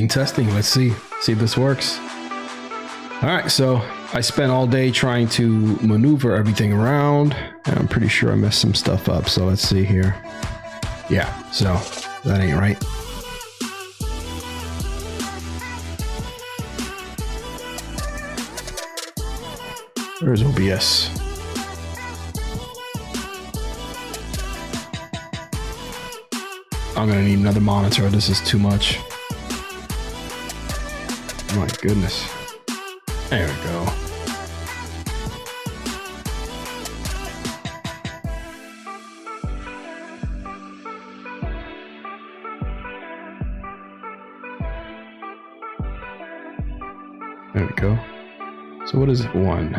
Testing. Let's see if this works. All right, so I spent all day trying to maneuver everything around, and I'm pretty sure I messed some stuff up. So let's see here. Yeah, so that ain't right. Where's OBS? I'm gonna need another monitor. This is too much. My goodness. There we go. There we go. So what is 1?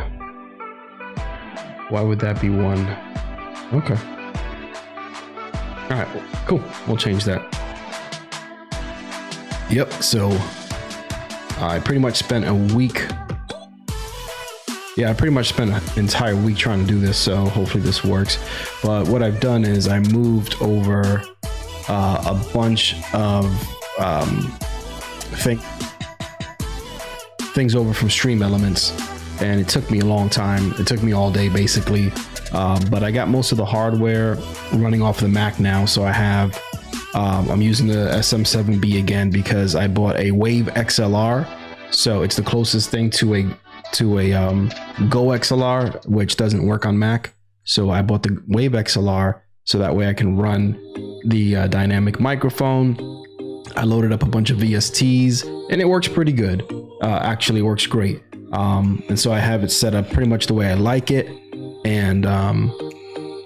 Why would that be 1? Okay. All right, cool. We'll change that. Yep, so I pretty much spent a week. Yeah, I pretty much spent an entire week trying to do this, so hopefully this works. But what I've done is I moved over a bunch of things over from Stream Elements, and it took me a long time. It took me all day basically, but I got most of the hardware running off the Mac now, so I have I'm using the SM7B again because I bought a Wave XLR, so it's the closest thing to a Go XLR, which doesn't work on Mac. So I bought the Wave XLR so that way I can run the dynamic microphone. I loaded up a bunch of VSTs and it works pretty good. Actually works great. And so I have it set up pretty much the way I like it. And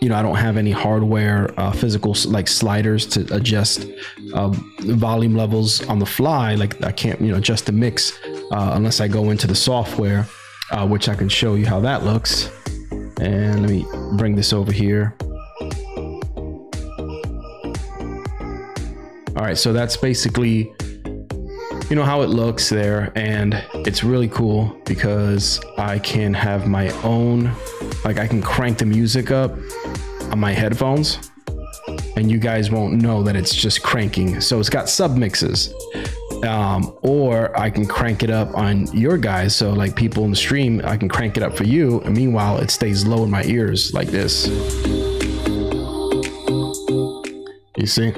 you know, I don't have any hardware physical like sliders to adjust volume levels on the fly. Like I can't, you know, adjust the mix unless I go into the software, which I can show you how that looks. And let me bring this over here. All right, so that's basically, you know, how it looks there. And it's really cool because I can have my own, like I can crank the music up on my headphones and you guys won't know that it's just cranking. So it's got sub mixes, or I can crank it up on your guys. So like people in the stream, I can crank it up for you. And meanwhile, it stays low in my ears like this. You see?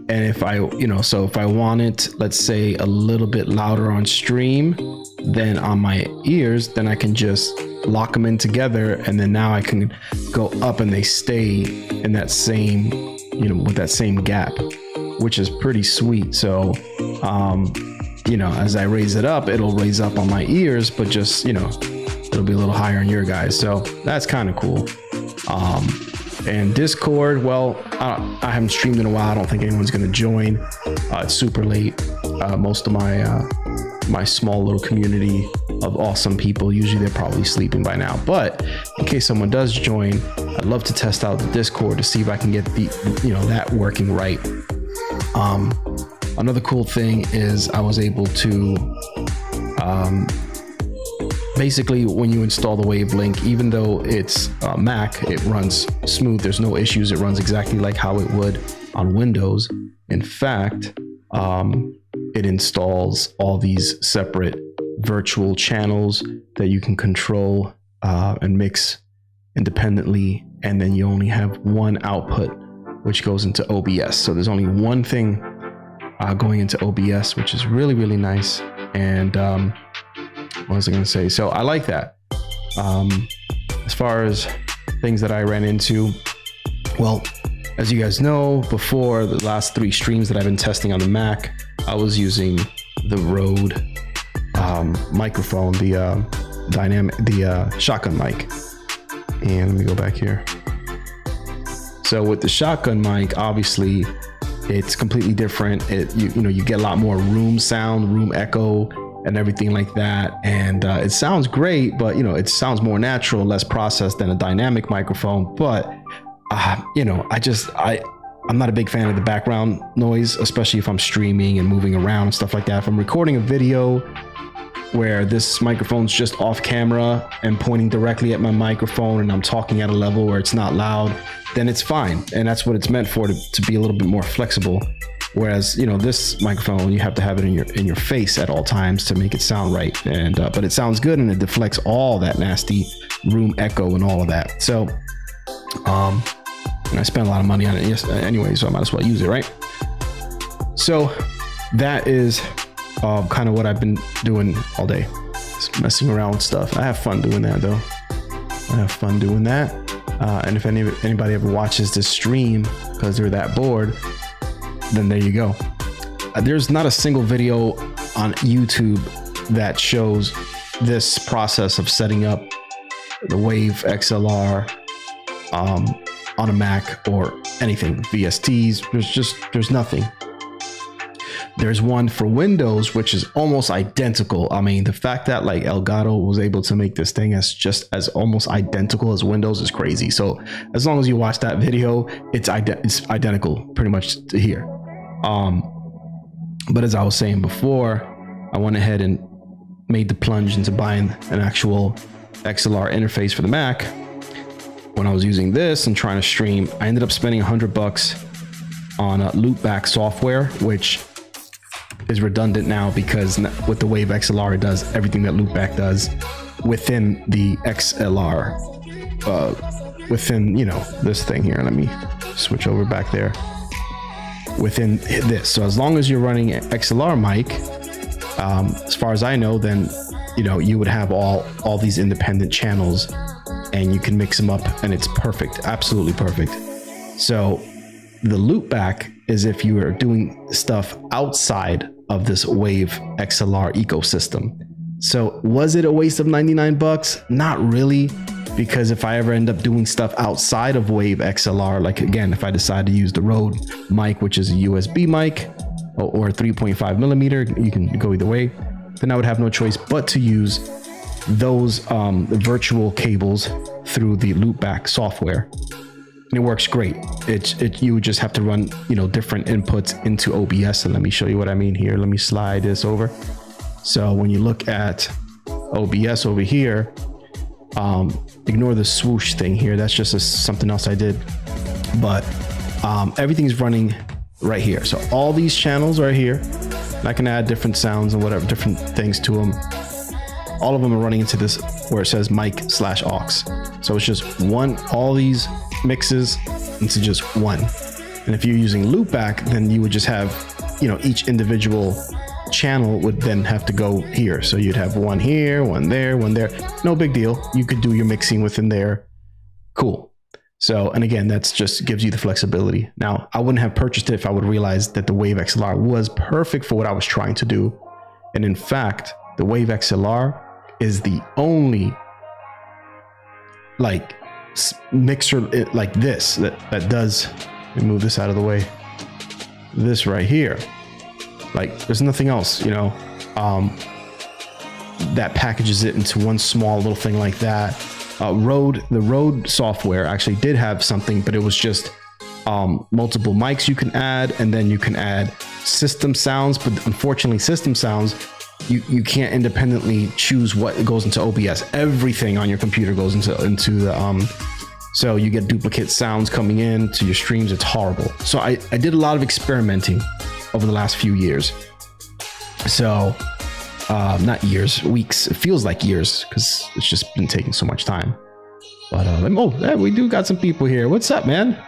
And if I, you know, so if I want it, let's say a little bit louder on stream than on my ears, then I can just lock them in together. And then now I can go up and they stay in that same, you know, with that same gap, which is pretty sweet. So, you know, as I raise it up, it'll raise up on my ears, but just, you know, it'll be a little higher on your guys. So that's kind of cool. And Discord, well, I haven't streamed in a while. I don't think anyone's going to join. It's super late. Most of my small little community of awesome people, usually they're probably sleeping by now. But in case someone does join, I'd love to test out the Discord to see if I can get the, you know, that working right. Another cool thing is I was able to, basically when you install the Wavelink, even though it's Mac, it runs smooth. There's no issues. It runs exactly like how it would on Windows. In fact, it installs all these separate virtual channels that you can control and mix independently. And then you only have one output, which goes into OBS. So there's only one thing going into OBS, which is really, really nice. And what was I going to say? So I like that. As far as things that I ran into, well, as you guys know, before the last 3 streams that I've been testing on the Mac, I was using the Rode microphone, the shotgun mic. And let me go back here. So with the shotgun mic, obviously it's completely different. You know, you get a lot more room sound, room echo, and everything like that. And it sounds great, but you know, it sounds more natural, less processed than a dynamic microphone. But you know, I'm not a big fan of the background noise, especially if I'm streaming and moving around and stuff like that. If I'm recording a video where this microphone's just off camera and pointing directly at my microphone and I'm talking at a level where it's not loud, then it's fine. And that's what it's meant for, to be a little bit more flexible. Whereas, you know, this microphone, you have to have it in your face at all times to make it sound right. And but it sounds good, and it deflects all that nasty room echo and all of that. So and I spent a lot of money on it anyway, so I might as well use it, right? So that is kind of what I've been doing all day, just messing around with stuff. I have fun doing that, though. I have fun doing that. And if anybody ever watches this stream because they're that bored, then there you go. There's not a single video on YouTube that shows this process of setting up the Wave XLR on a Mac or anything, VSTs. There's nothing. There's one for Windows, which is almost identical. I mean, the fact that like Elgato was able to make this thing as almost identical as Windows is crazy. So as long as you watch that video, it's identical pretty much to here. But as I was saying before, I went ahead and made the plunge into buying an actual XLR interface for the Mac. When I was using this and trying to stream, I ended up spending $100 on loopback software, which is redundant now because with the Wave XLR, it does everything that loopback does within the XLR, within, you know, this thing here. Let me switch over back there. Within this. So as long as you're running an XLR mic, as far as I know, then, you know, you would have all these independent channels and you can mix them up and it's perfect. Absolutely perfect. So the loopback is if you are doing stuff outside of this Wave XLR ecosystem. So was it a waste of $99? Not really, because if I ever end up doing stuff outside of Wave XLR, like again, if I decide to use the Rode mic, which is a USB mic or 3.5 millimeter, you can go either way, then I would have no choice but to use those virtual cables through the loopback software. And it works great. You would just have to run, you know, different inputs into OBS. And let me show you what I mean here. Let me slide this over. So when you look at OBS over here, ignore the swoosh thing here. That's just something else I did. But everything's running right here. So all these channels are here. And I can add different sounds and whatever, different things to them. All of them are running into this where it says mic/aux. So it's just one, all these mixes into just one. And if you're using loopback, then you would just have, you know, each individual channel would then have to go here. So you'd have one here, one there, one there. No big deal. You could do your mixing within there. Cool. So, and again, that's just gives you the flexibility. Now, I wouldn't have purchased it if I would realize that the Wave XLR was perfect for what I was trying to do. And in fact, the Wave XLR is the only like mixer like this that does, let me move this out of the way, this right here. Like there's nothing else, you know, that packages it into one small little thing like that. The Rode software actually did have something, but it was just multiple mics you can add, and then you can add system sounds. But unfortunately, system sounds, you can't independently choose what goes into OBS. Everything on your computer goes into the so you get duplicate sounds coming in to your streams. It's horrible. So I did a lot of experimenting over the last few years. So not years, weeks. It feels like years because it's just been taking so much time. But oh, yeah, we do got some people here. What's up, man?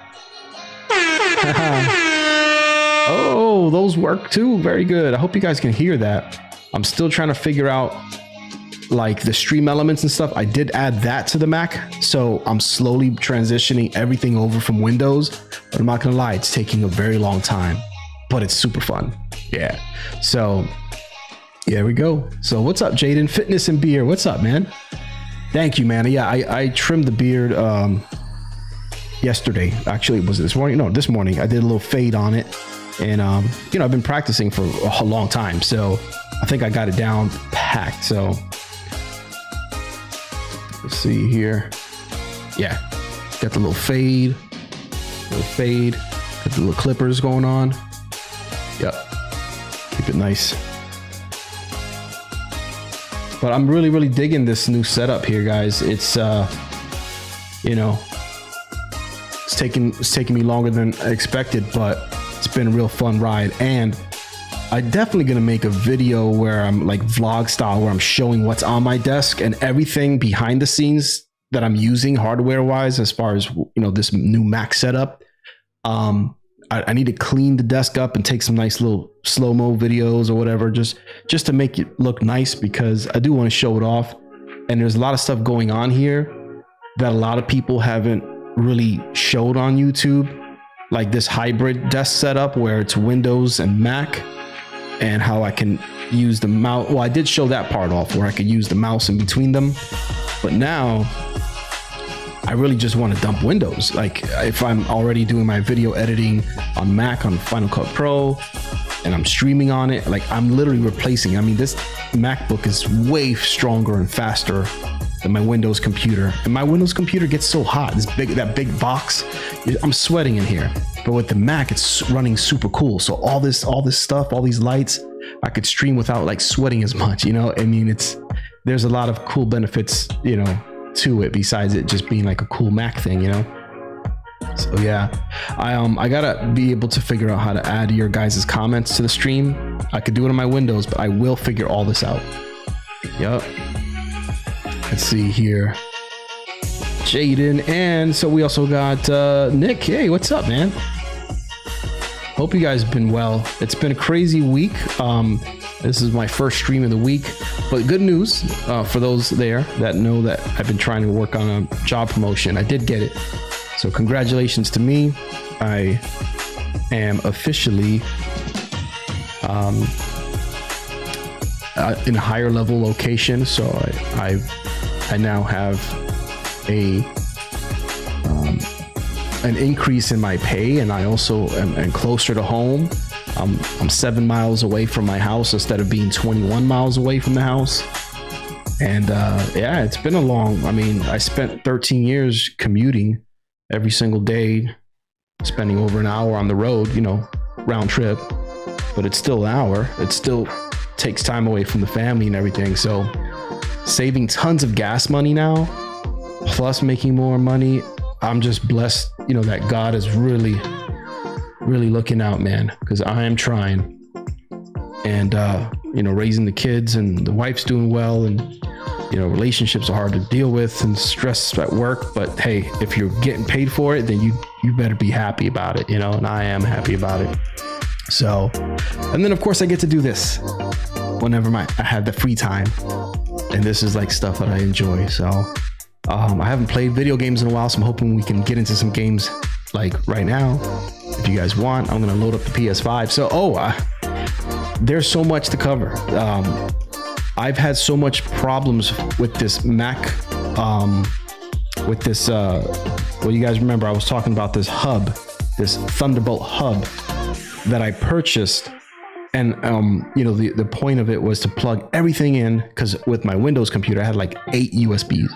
Oh, those work too. Very good. I hope you guys can hear that. I'm still trying to figure out like the stream elements and stuff. I did add that to the Mac, so I'm slowly transitioning everything over from Windows. But I'm not gonna lie, it's taking a very long time, but it's super fun. Yeah. So here we go. So what's up, Jaden? Fitness and beer. What's up, man? Thank you, man. Yeah, I trimmed the beard yesterday. Actually, was it this morning? No, this morning. I did a little fade on it, and you know, I've been practicing for a long time, so I think I got it down packed. So let's see here. Yeah, got the little fade, got the little clippers going on. Yep, keep it nice. But I'm really digging this new setup here, guys. It's you know, it's taking me longer than I expected, but it's been a real fun ride. And I'm definitely gonna make a video where I'm like vlog style, where I'm showing what's on my desk and everything behind the scenes that I'm using hardware wise, as far as, you know, this new Mac setup. I need to clean the desk up and take some nice little slow-mo videos or whatever, just to make it look nice, because I do want to show it off. And there's a lot of stuff going on here that a lot of people haven't really showed on YouTube, like this hybrid desk setup where it's Windows and Mac, and how I can use the mouse. Well, I did show that part off where I could use the mouse in between them, but now I really just want to dump Windows. Like if I'm already doing my video editing on Mac on Final Cut Pro and I'm streaming on it, like I'm literally replacing. I mean, this MacBook is way stronger and faster than my Windows computer, and my Windows computer gets so hot. That big box, I'm sweating in here. But with the Mac, it's running super cool. So all this stuff, all these lights, I could stream without like sweating as much. You know, I mean, there's a lot of cool benefits, you know, to it besides it just being like a cool Mac thing, you know. So yeah, I gotta be able to figure out how to add your guys' comments to the stream. I could do it on my Windows, but I will figure all this out. Yep. Let's see here, Jaden, and so we also got Nick. Hey, what's up, man? Hope you guys have been well. It's been a crazy week. This is my first stream of the week, but good news for those there that know that I've been trying to work on a job promotion. I did get it. So congratulations to me. I am officially in a higher level location. So I now have an increase in my pay, and I also am closer to home. I'm 7 miles away from my house instead of being 21 miles away from the house. And yeah, it's been I mean, I spent 13 years commuting every single day, spending over an hour on the road, you know, round trip, but it's still an hour. It still takes time away from the family and everything. So saving tons of gas money now, plus making more money. I'm just blessed, you know, that God is really looking out, man, because I am trying. And you know, raising the kids, and the wife's doing well, and you know, relationships are hard to deal with and stress at work, but hey, if you're getting paid for it, then you better be happy about it, you know. And I am happy about it. So, and then of course I get to do this whenever I have the free time, and this is like stuff that I enjoy. So I haven't played video games in a while, so I'm hoping we can get into some games like right now. If you guys want, I'm gonna load up the PS5. So, there's so much to cover. I've had so much problems with this Mac, with this, well, you guys remember I was talking about this hub, this Thunderbolt hub that I purchased. And, you know, the point of it was to plug everything in, because with my Windows computer, I had like 8 USB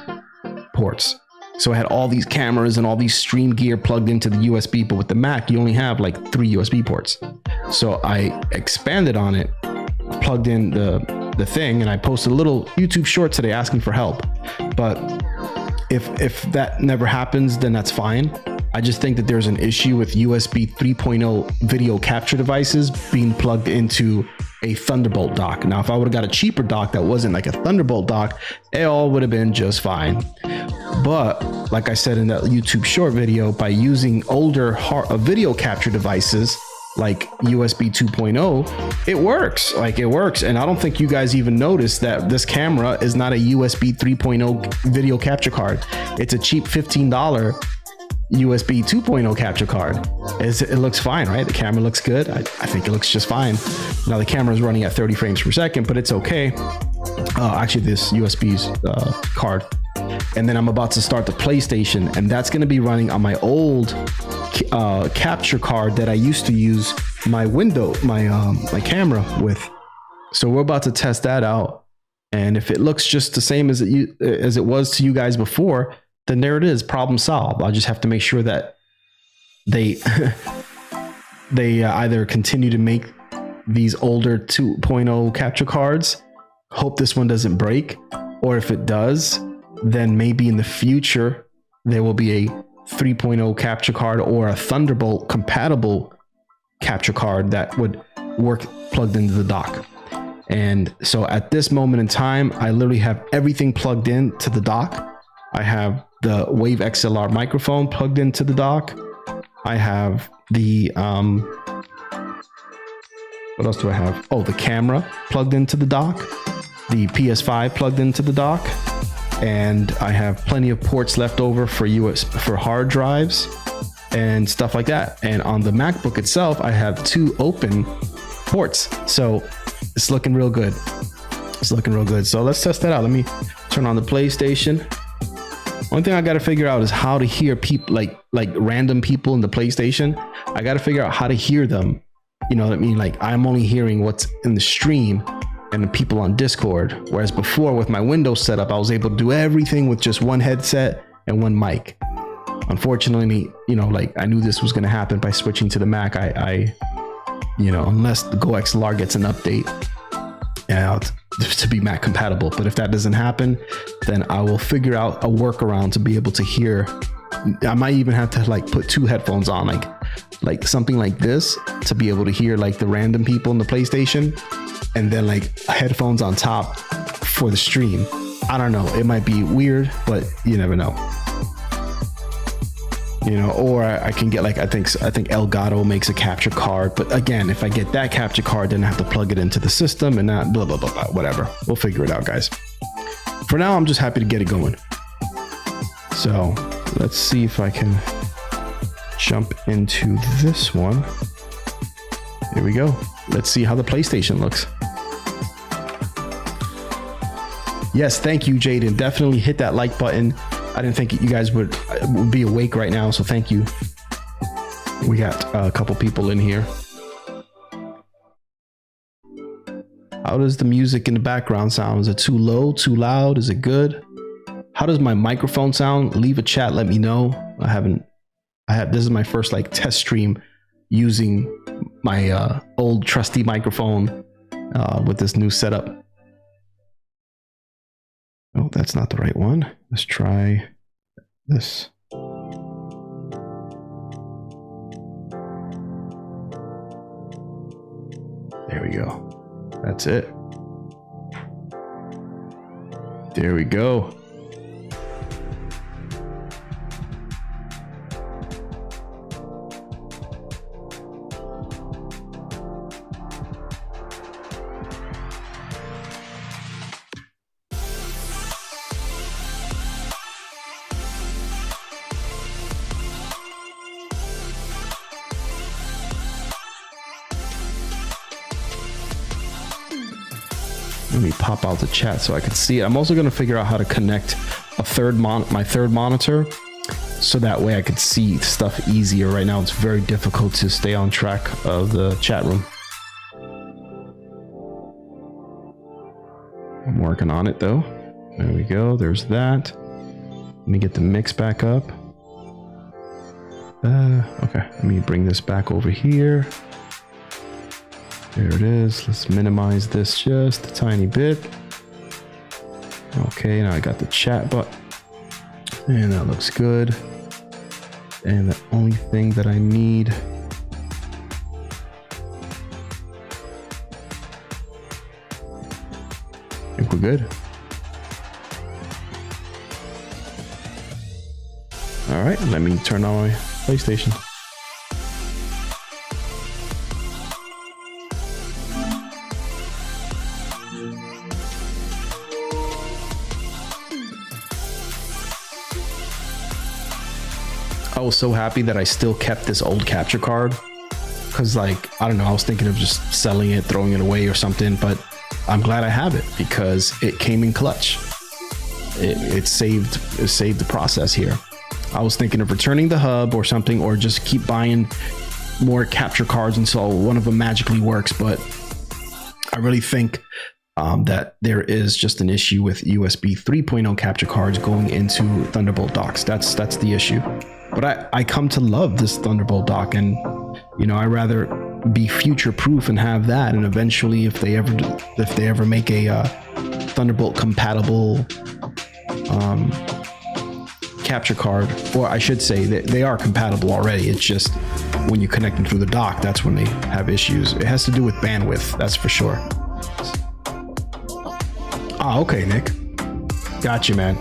ports. So I had all these cameras and all these stream gear plugged into the USB, but with the Mac, you only have like 3 USB ports. So I expanded on it, plugged in the thing, and I posted a little YouTube short today asking for help. But if that never happens, then that's fine. I just think that there's an issue with USB 3.0 video capture devices being plugged into a Thunderbolt dock. Now, if I would have got a cheaper dock that wasn't like a Thunderbolt dock, it all would have been just fine. But like I said in that YouTube short video, by using older video capture devices like USB 2.0, it works. Like, it works. And I don't think you guys even noticed that this camera is not a USB 3.0 video capture card. It's a cheap $15 USB 2.0 capture card. It looks fine, right? The camera looks good. I think it looks just fine. Now the camera is running at 30 frames per second, but it's okay. Actually, this USB's card. And then I'm about to start the PlayStation, and that's going to be running on my old capture card that I used to use my my camera with. So we're about to test that out, and if it looks just the same as it was to you guys before, then there it is, problem solved. I'll just have to make sure that they either continue to make these older 2.0 capture cards, hope this one doesn't break, or if it does, then maybe in the future there will be a 3.0 capture card or a Thunderbolt compatible capture card that would work plugged into the dock. And so at this moment in time, I literally have everything plugged in to the dock. I have the Wave XLR microphone plugged into the dock. I have the what else do I have? Oh, the camera plugged into the dock, the PS5 plugged into the dock, and I have plenty of ports left over for hard drives and stuff like that. And on the MacBook itself, I have 2 open ports, so it's looking real good. It's looking real good. So let's test that out. Let me turn on the PlayStation. One thing I got to figure out is how to hear people, like random people in the PlayStation. I got to figure out how to hear them. You know what I mean? Like, I'm only hearing what's in the stream and the people on Discord. Whereas before with my Windows setup, I was able to do everything with just one headset and one mic. Unfortunately, you know, like, I knew this was going to happen by switching to the Mac. I you know, unless the Go XLR gets an update to be Mac compatible. But if that doesn't happen, then I will figure out a workaround to be able to hear. I might even have to like put 2 headphones on, like something like this, to be able to hear like the random people in the PlayStation, and then like headphones on top for the stream. I don't know. It might be weird, but you never know. You know, or I can get like, I think Elgato makes a capture card, but again, if I get that capture card, then I have to plug it into the system and not blah, blah, blah, blah, whatever. We'll figure it out, guys. For now, I'm just happy to get it going. So let's see if I can jump into this one. Here we go. Let's see how the PlayStation looks. Yes, thank you, Jaden. Definitely hit that like button. I didn't think you guys would be awake right now, so thank you. We got a couple people in here. How does the music in the background sound? Is it too low, too loud? Is it good? How does my microphone sound? Leave a chat, let me know. This is my first like test stream using my old trusty microphone with this new setup. Oh, that's not the right one. Let's try this. There we go. That's it. There we go. Let me pop out the chat so I can see it. I'm also going to figure out how to connect my third monitor, so that way I could see stuff easier. Right now it's very difficult to stay on track of the chat room. I'm working on it though. There we go. There's that. Let me get the mix back up. Okay, let me bring this back over here. There it is. Let's minimize this just a tiny bit. Okay, now I got the chat button. And that looks good. And the only thing that I need I think we're good. All right, let me turn on my PlayStation. I was so happy that I still kept this old capture card, because like, I don't know, I was thinking of just selling it, throwing it away or something, but I'm glad I have it because it came in clutch. It saved the process here. I was thinking of returning the hub or something, or just keep buying more capture cards until one of them magically works, but I really think that there is just an issue with USB 3.0 capture cards going into Thunderbolt docks. That's the issue. But I come to love this Thunderbolt dock, and you know, I rather be future proof and have that, and eventually if they ever make a Thunderbolt compatible capture card, or I should say that they are compatible already, it's just when you connect them through the dock, that's when they have issues. It has to do with bandwidth, that's for sure. Ah, okay, Nick, got you, man.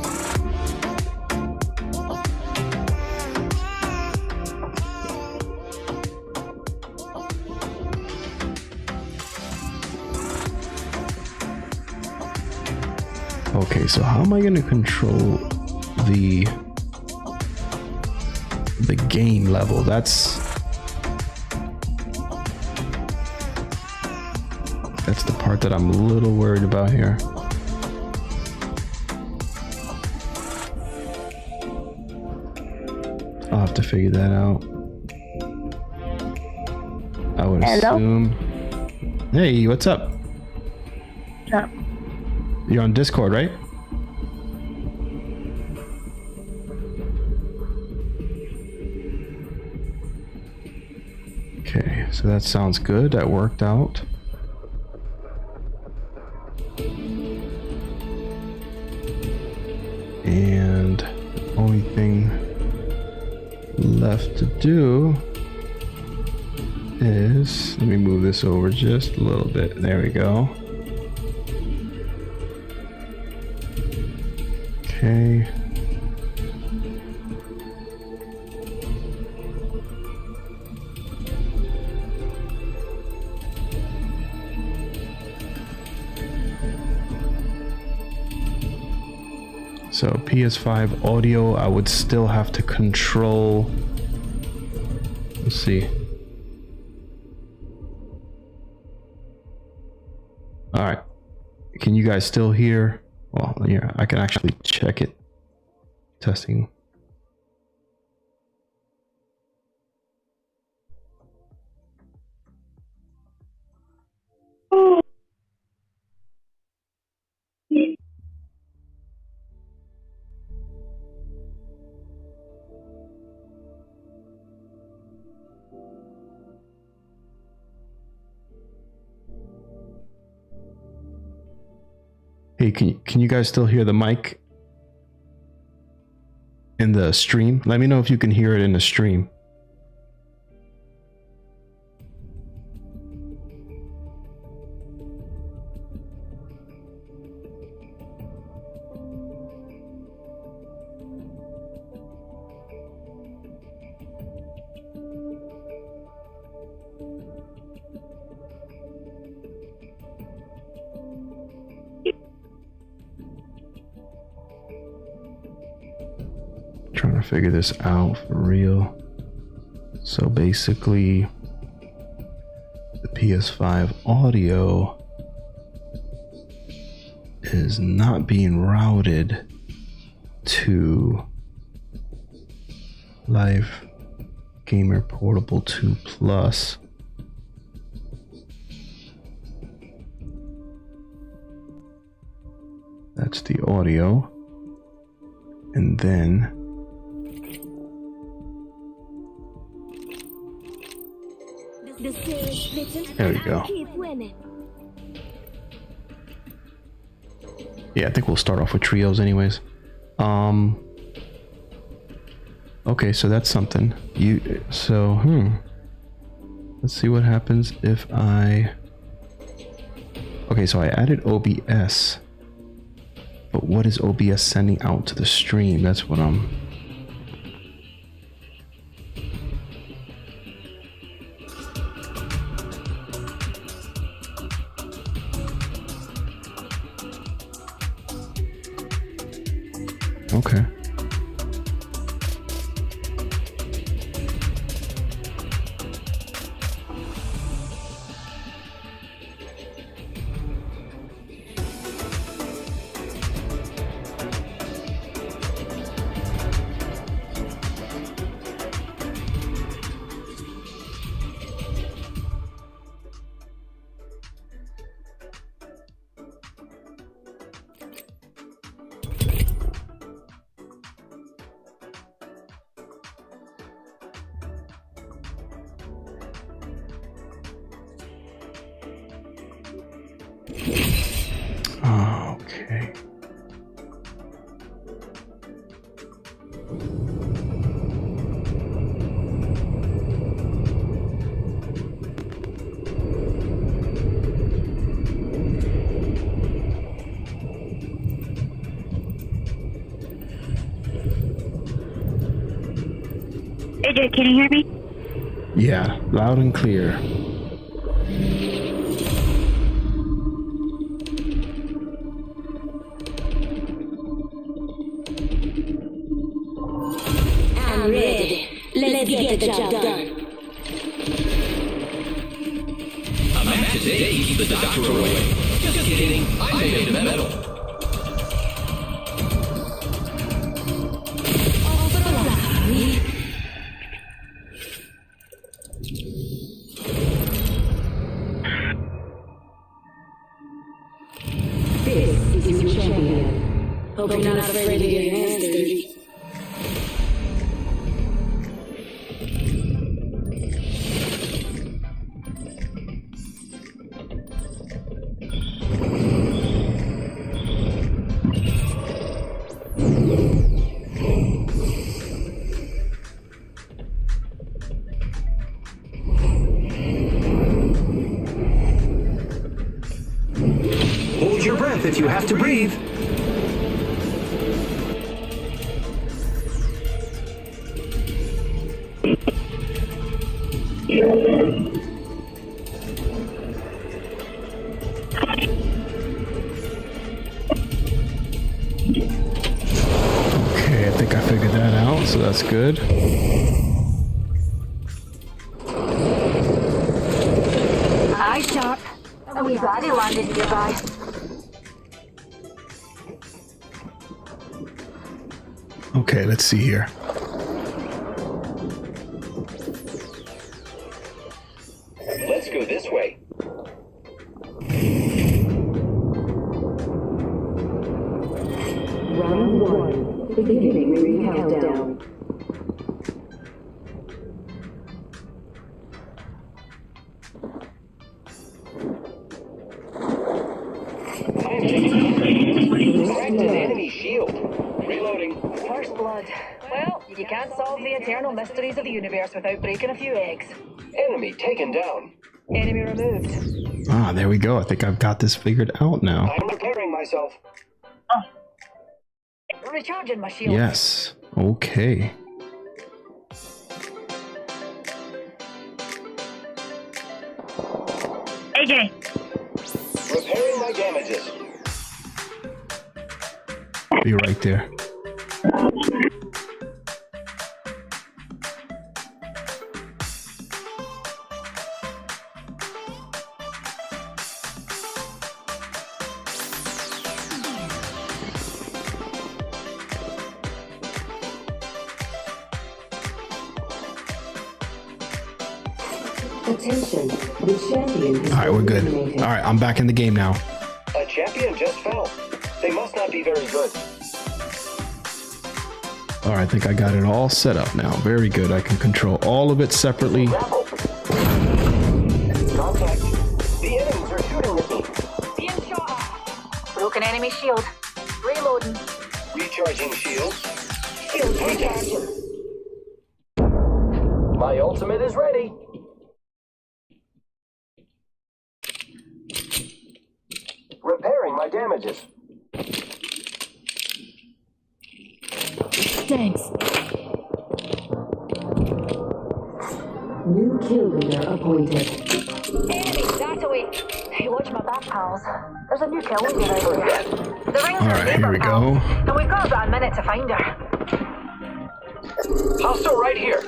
Okay, so how am I going to control the gain level? That's the part that I'm a little worried about here. I'll have to figure that out. I would assume. Hey, what's up? Yeah. You're on Discord, right? Okay, so that sounds good. That worked out. And the only thing left to do is, let me move this over just a little bit. There we go. Okay. So PS5 audio, I would still have to control. Let's see. All right. Can you guys still hear? Well, yeah, I can actually check it. Testing. Hey, can you guys still hear the mic in the stream? Let me know if you can hear it in the stream. Trying to figure this out for real. So basically, the PS5 audio is not being routed to Live Gamer Portable 2 Plus. That's the audio. And then there we go. Yeah, I think we'll start off with trios anyways. Okay, so that's something. Let's see what happens if I... Okay, so I added OBS. But what is OBS sending out to the stream? That's what I'm... Okay. Okay. AJ, can you hear me? Yeah, loud and clear. I'm ready. Let's get the job done. A match today keeps the doctor away. Just kidding. I'm made of metal. All for the lottery. This is your champion. Hope you're not afraid to get your hands dirty. Hold your breath if you have to breathe. Okay, I think I figured that out, so that's good. Hi, Sharp. A wee body landed nearby. Okay, let's see here. Let's go this way. Round one. Beginning ring countdown. Cracked an enemy shield. Reloading. First blood. Well, you can't solve the eternal mysteries of the universe without breaking a few eggs. Enemy taken down. Enemy removed. Ah, there we go. I think I've got this figured out now. I'm repairing myself. Recharging my shield. Yes. Okay. AJ, Repairing my damages. Be right there. Attention, the champion is All right, we're good. eliminated. All right, I'm back in the game now. A champion just fell. They must not be very good. All right, I think I got it all set up now. Very good. I can control all of it separately. Contact. The enemies are shooting at me. Being shot at. Broken enemy shield. Reloading. Recharging shield. Shield recharging. My ultimate is ready. Repairing my damages. Thanks. New kill leader appointed. Enemy, that away. Hey, watch my back, pals. There's a new kill leader out there. The rings All are right, here neighbor, we pal. go. And we've got about a minute to find her. Hostile right here.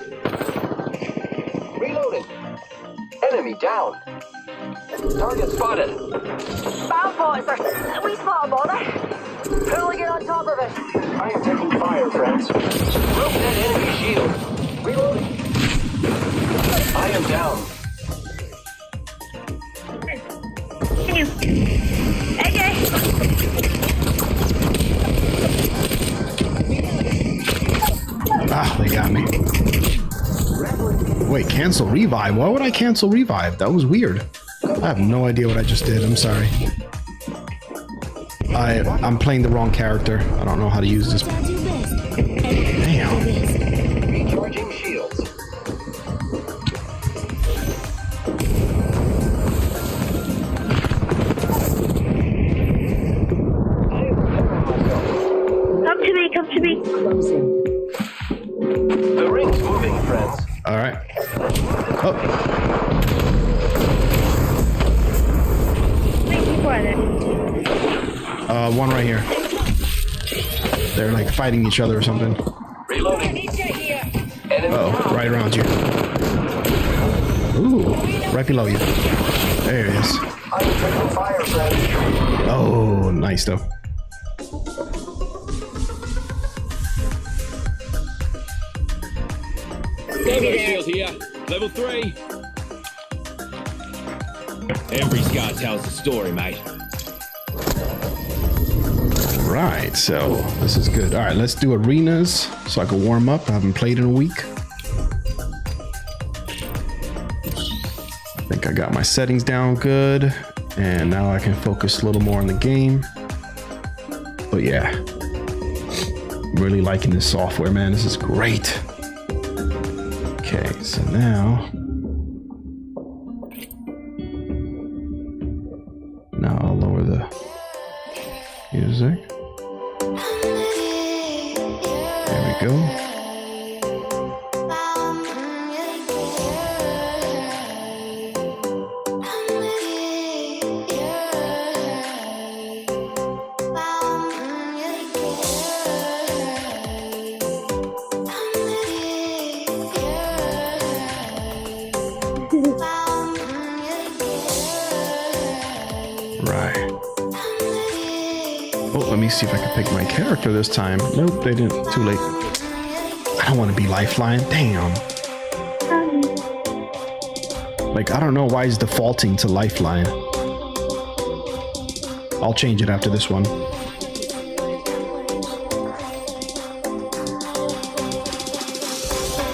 Reloading. Enemy down. Target spotted. Spam pots are we spot a bother. Who'll get on top of it? I am taking fire, friends. Broke that enemy shield. Reloading. I am down. Ah, they got me. Wait, cancel revive? Why would I cancel revive? That was weird. I have no idea what I just did. I'm sorry. I'm playing the wrong character. I don't know how to use this. Damn. Recharging shields. I am repairing myself. Come to me. Closing. The ring's moving, friends. All right. Oh, one right here. They're like fighting each other or something. Reloading. Enemy Oh, down. right around you. Ooh, right below you. There it is. I am taking fire, friends. Oh, nice though. Heavy shield here. Level 3. Every scar tells a story, mate. Right, so this is good. All right, let's do arenas so I can warm up. I haven't played in a week. I think I got my settings down good, and now I can focus a little more on the game. But yeah, really liking this software, man. This is great. Okay, so now I'll lower the music. There we go. Right. Oh, let me see if I can pick my character this time. Nope, they didn't. Too late. I don't want to be Lifeline. Damn. Like, I don't know why it's defaulting to Lifeline. I'll change it after this one.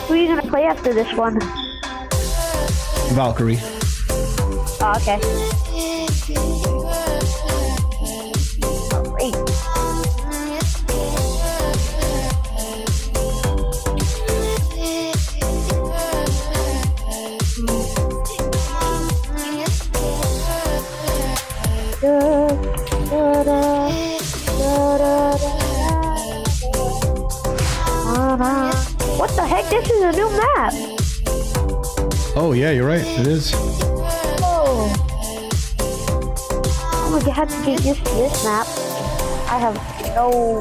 Who are you gonna play after this one? Valkyrie. Oh, okay. Great. What the heck? This is a new map. Oh, yeah, you're right. It is. Oh. I'm gonna have to get used to this map. I have no.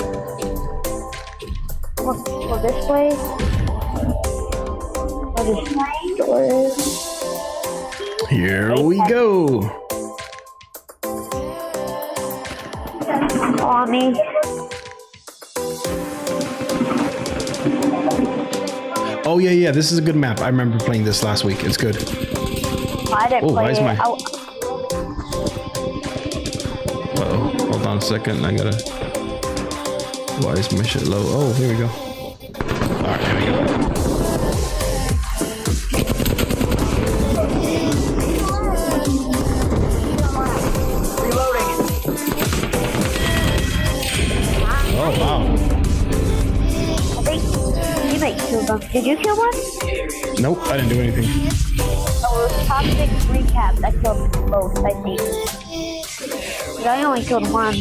Go this way. What is storage? Here we go. On me. Oh, yeah, this is a good map. I remember playing this last week. It's good. I didn't Oh, play why is it. my... Uh-oh. Hold on a second. I gotta... Why is my shit low? Oh, here we go. Alright, here we go. Oh, wow. I think teammate killed them. Did you kill one? Nope, I didn't do anything. Oh, it was Toxic Recap that killed both, I think. But I only killed one.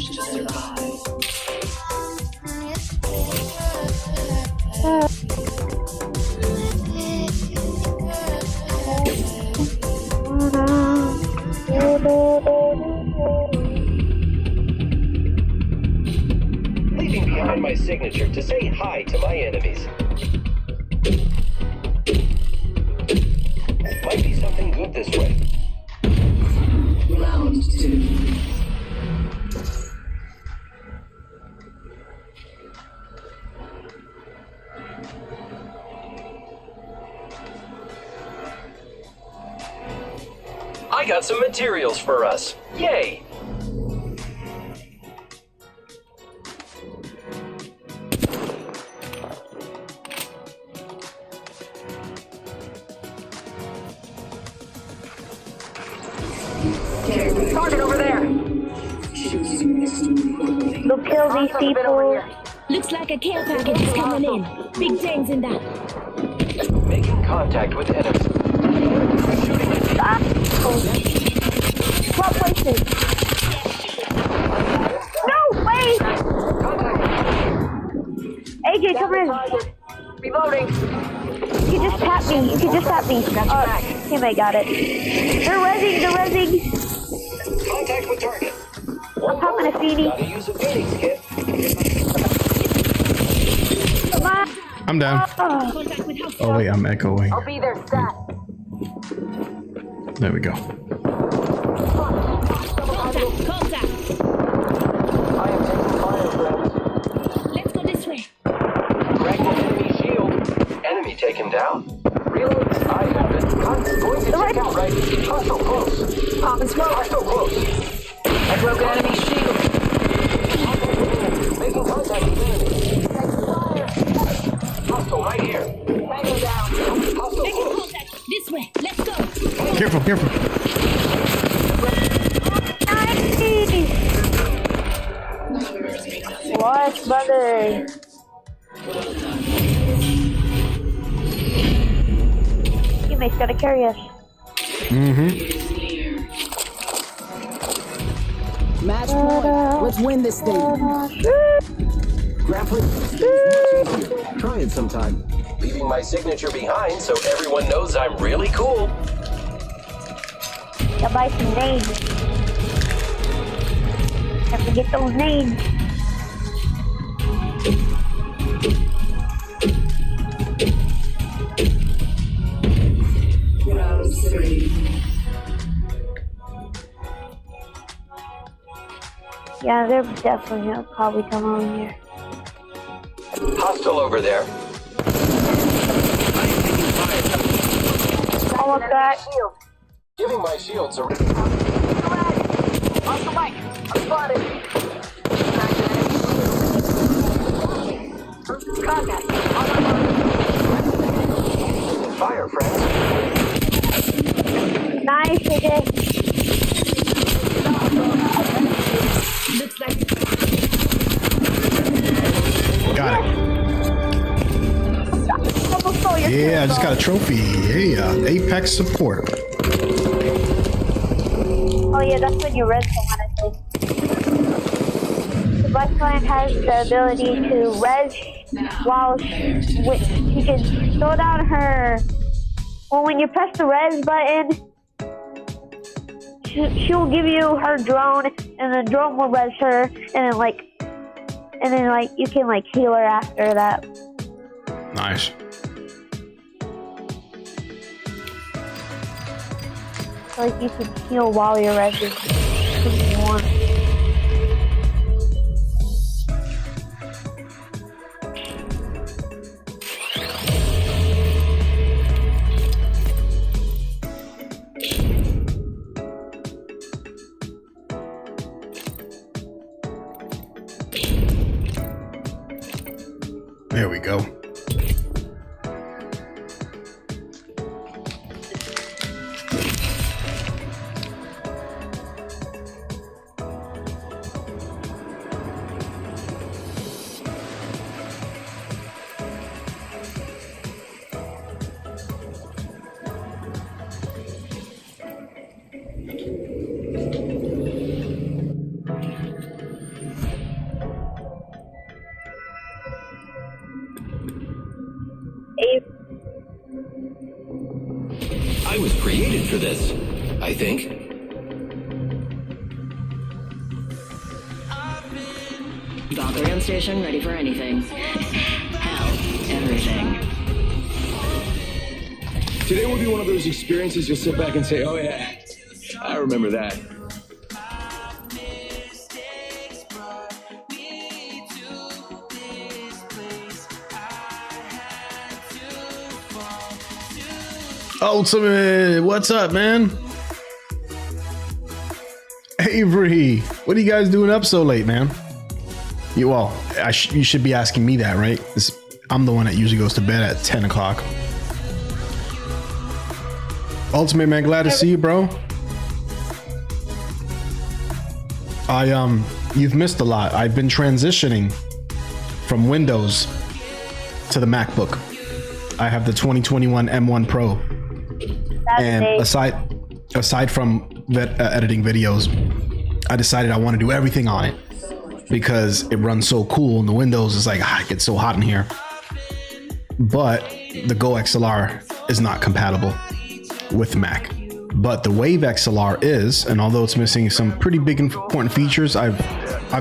Leaving behind my signature to say hi to my enemies. Might be something good this way. Round 2. I got some materials for us. Yay! Target over there. Go kill these people. Looks like a care package is coming in. Big things in that. Making contact with enemies. Swap places. No, wait! AJ, come in. Reloading. You can just tap me. You can just tap me. Teammate got it. They're rezzing. They're rezzing. Contact with target. I'm popping a feedie. Gotta use a Phoenix kit. Come on. I'm down. Contact with house. Oh, wait, I'm echoing. I'll be there, stat. There we go. Contact. I am taking fire, friends. Let's go this way. Cracked an enemy shield. Enemy taken down. Reload. I have it. Going to check out right. Hostile close. Pop and smoke. Hostile close. I broke an enemy shield. Making contact with enemy. Hostile right here. Tango down. Hostile Making close. contact. This way. Let's go. Careful, careful. What, brother? Teammates gotta carry us. Match point. Let's win this thing. Grappling. Try it sometime. Leaving my signature behind so everyone knows I'm really cool. Gotta buy some names. Have to get those names. Round 3. Yeah, they're definitely gonna probably come over here. Hostile over there. Almost got. Giving my shields a... Off the mic. I'm spotted. Contact. Fire, friends. Nice, AJ. Looks like Got it. Yeah, I just got a trophy. Yeah, Apex support. Oh yeah, that's when you res someone, I think. The Black Plant has the ability to res while she can throw down her... Well, when you press the res button, she'll give you her drone, and the drone will res her, and then you can heal her after that. Nice. So you can heal while you're resing if you want. There we go. I was created for this, I think. Valkyrie on station, ready for anything. Hell, everything. Today will be one of those experiences you'll sit back and say, oh yeah, I remember that. Ultimate, what's up, man? Avery, what are you guys doing up so late, man? You should be asking me that, right? I'm the one that usually goes to bed at 10 o'clock. Ultimate, man, glad to see you, bro. You've missed a lot. I've been transitioning from Windows to the MacBook. I have the 2021 M1PRO. And aside from editing videos, I decided I want to do everything on it because it runs so cool. And the Windows is like, it gets so hot in here. But the Go XLR is not compatible with Mac. But the Wave XLR is, and although it's missing some pretty big important features, I've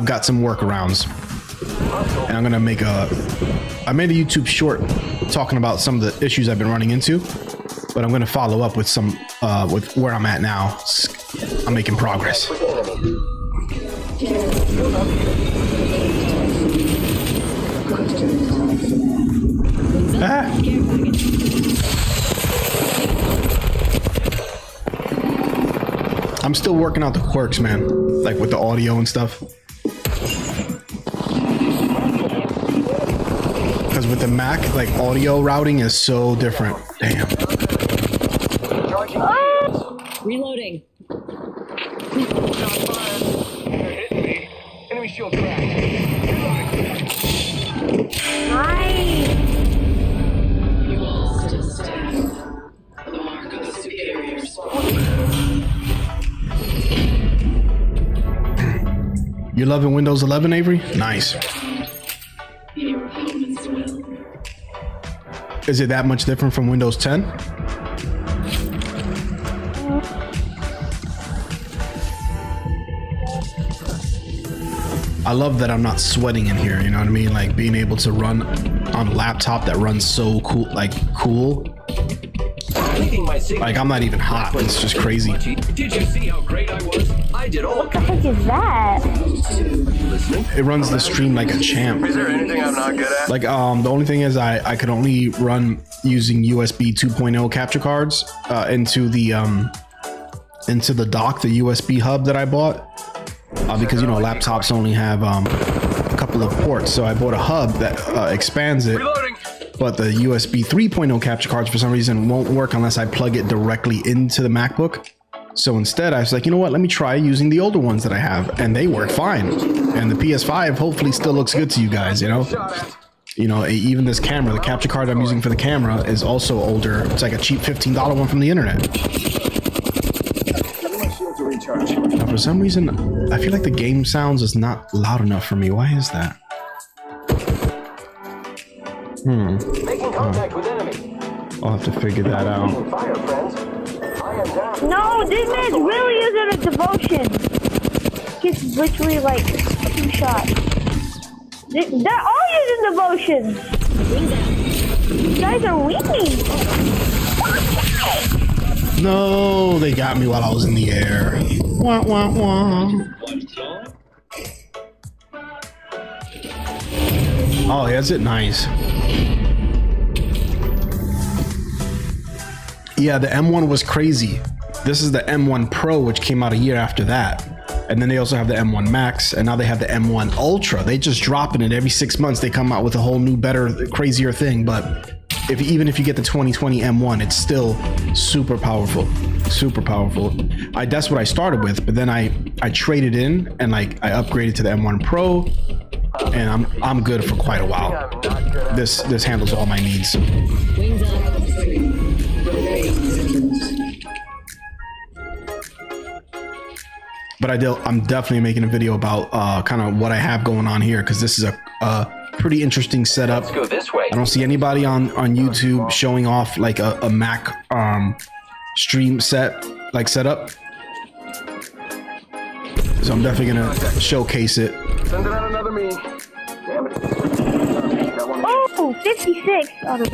got some workarounds. And I'm gonna I made a YouTube short talking about some of the issues I've been running into, but I'm gonna follow up with some with where I'm at now. I'm making progress. I'm still working out the quirks, man, like with the audio and stuff. Because with the Mac, like audio routing is so different. Damn. Reloading. Hitting me. Enemy shield cracked. You all stood still. The mark of the superior spawn. You loving Windows 11, Avery? Nice. Your opponents will. Is it that much different from Windows 10? I love that I'm not sweating in here, you know what I mean? Like being able to run on a laptop that runs so cool, Like I'm not even hot. It's just crazy. Did you see how great I was? I did all What the heck is that? It runs the stream like a champ. Is there anything I'm not good at? Like the only thing is I could only run using USB 2.0 capture cards into the dock, the USB hub that I bought. Because laptops only have a couple of ports, so I bought a hub that expands it. Reloading. But the USB 3.0 capture cards for some reason won't work unless I plug it directly into the MacBook. So instead, I was like, you know what? Let me try using the older ones that I have, and they work fine. And the PS5 hopefully still looks good to you guys. Even this camera, the capture card I'm using for the camera is also older. It's like a cheap $15 one from the internet. Now, for some reason, I feel like the game sounds is not loud enough for me. Why is that? Making contact with enemy. I'll have to figure that out. Fire, friends. I am down. No, this man's really using a devotion. He's literally like 2 shots. They're all using devotions. You guys are weak. No, they got me while I was in the air. Wah, wah, wah. Oh, yeah, is it nice? Yeah, the M1 was crazy. This is the M1 Pro, which came out a year after that. And then they also have the M1 Max, and now they have the M1 Ultra. They just dropping it every 6 months. They come out with a whole new, better, crazier thing. But even if you get the 2020 M1, it's still super powerful, super powerful. That's what I started with, but then I traded in and like I upgraded to the M1PRO, and I'm good for quite a while. This handles all my needs. Wings up. 30 seconds. But I'm definitely making a video about kind of what I have going on here, because this is a pretty interesting setup. Let's go this way. I don't see anybody on YouTube showing off like a Mac stream setup. So I'm definitely gonna showcase it. Send it out another me. Damn it. Oh, 56 out of...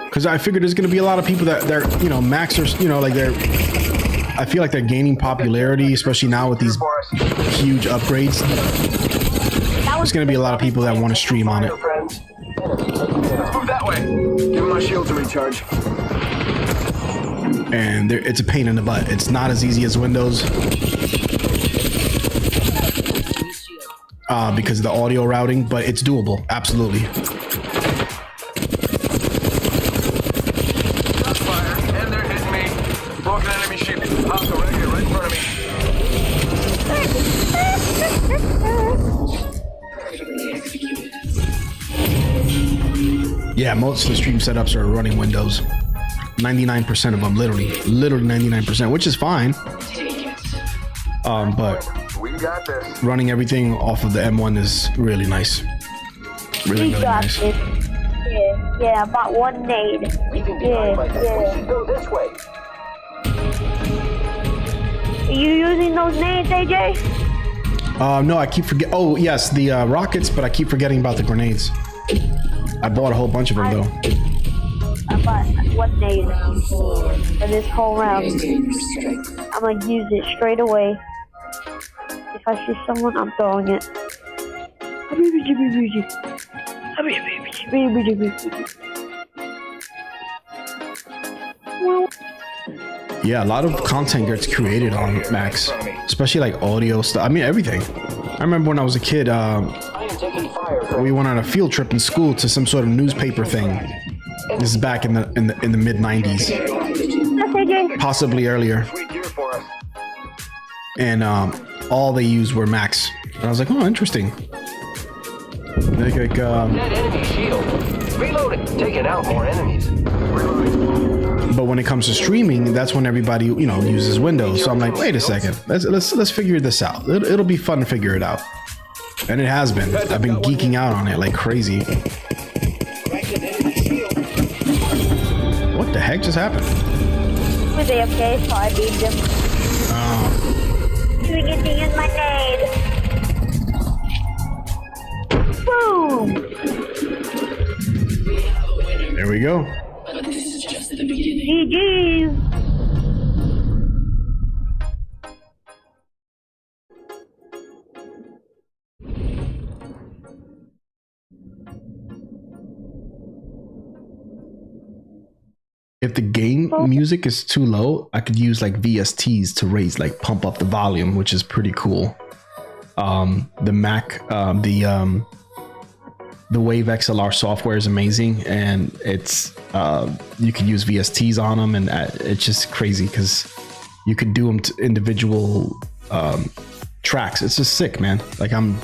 Because I figured there's gonna be a lot of people that they're, you know, Macs are, you know, like I feel like they're gaining popularity, especially now with these huge upgrades. There's gonna be a lot of people that want to stream on it. Move that way. Give my shield to recharge. And it's a pain in the butt. It's not as easy as Windows because of the audio routing, but it's doable. Absolutely. Shots fired, and they're hitting me. Broken enemy ship. Hostile right here, right in front of me. Perfectly executed. Yeah, most of the stream setups are running Windows. 99% of them, literally 99%, which is fine. Take it. But We got this. running everything off of the M1 is really nice. Really, We really got nice. it. Yeah, about one nade. Leaving behind my desk. We should go this way. Are you using those nades, AJ? No, I keep forgetting. Oh, yes, the rockets, but I keep forgetting about the grenades. I bought a whole bunch of them, though. I bought one nade for this whole round. Maintain your strength. I'm gonna use it straight away. If I see someone, I'm throwing it. Yeah, a lot of content gets created on Macs, especially like audio stuff. I mean, everything. I remember when I was a kid, I am taking fire from we went on a field trip in school to some sort of newspaper thing. This is back in the mid 90s, Yes, AJ. possibly earlier. Sweet gear for us. And all they used were Macs. And I was like, oh, interesting. Like, dead enemy shield. Reloading. Taking out more enemies. but when it comes to streaming, that's when everybody, you know, uses Windows. So I'm like, wait a second, let's figure this out. It'll be fun to figure it out, and it has been. I've been geeking out on it like crazy. What the heck just happened? Was AFK, so I beat them. You get to use my nade. Boom! There we go. But this is just the beginning. GG's. If the game music is too low, I could use like VSTs to raise, like pump up the volume, which is pretty cool. The Mac, the Wave XLR software is amazing, and it's you can use VSTs on them, and it's just crazy because you could do them to individual tracks. It's just sick, man. Like, I'm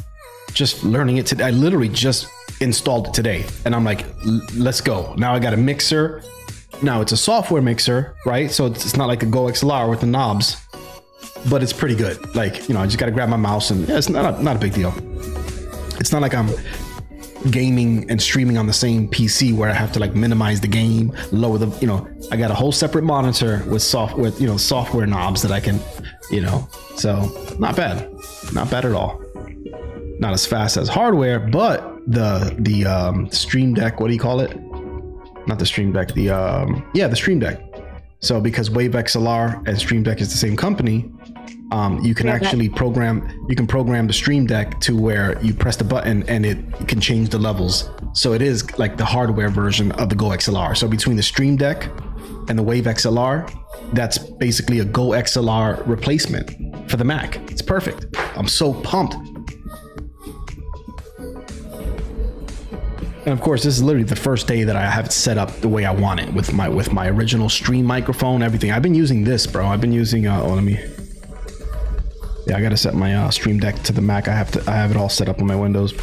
just learning it today. I literally just installed it today, and I'm like, let's go. Now I got a mixer. Now it's a software mixer, right? So it's not like a Go XLR with the knobs, but it's pretty good. Like, you know, I just got to grab my mouse, and yeah, it's not a big deal. It's not like I'm gaming and streaming on the same PC where I have to like minimize the game, lower the, you know, I got a whole separate monitor with software knobs that I can, you know, so not bad at all. Not as fast as hardware, but the Stream Deck, what do you call it? Not the Stream Deck, the Stream Deck. So because Wave XLR and Stream Deck is the same company, you can actually program the Stream Deck to where you press the button and it can change the levels. So it is like the hardware version of the Go XLR. So between the Stream Deck and the Wave XLR, that's basically a Go XLR replacement. for the Mac. It's perfect. I'm so pumped. And of course, this is literally the first day that I have it set up the way I want it with my original stream microphone, everything. I've been using this, bro. I've been using let me. Yeah, I gotta set my Stream Deck to the Mac. I have it all set up on my Windows.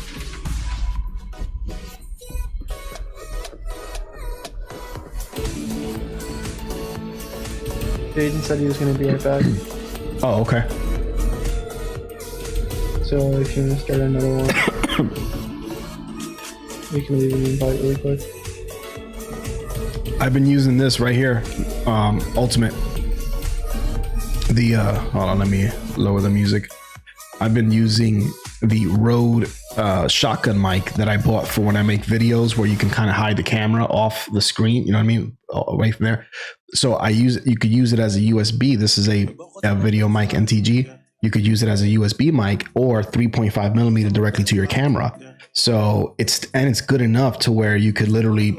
Jaden said he was gonna be right back. Oh, okay. So if you want to start another one, we can leave an invite really quick. I've been using this right here, Ultimate. Hold on, let me lower the music. I've been using the Rode shotgun mic that I bought for when I make videos where you can kind of hide the camera off the screen, you know what I mean, away from there. So you could use it as a USB. This is a video mic NTG. You could use it as a USB mic or 3.5 millimeter directly to your camera. So it's good enough to where you could literally,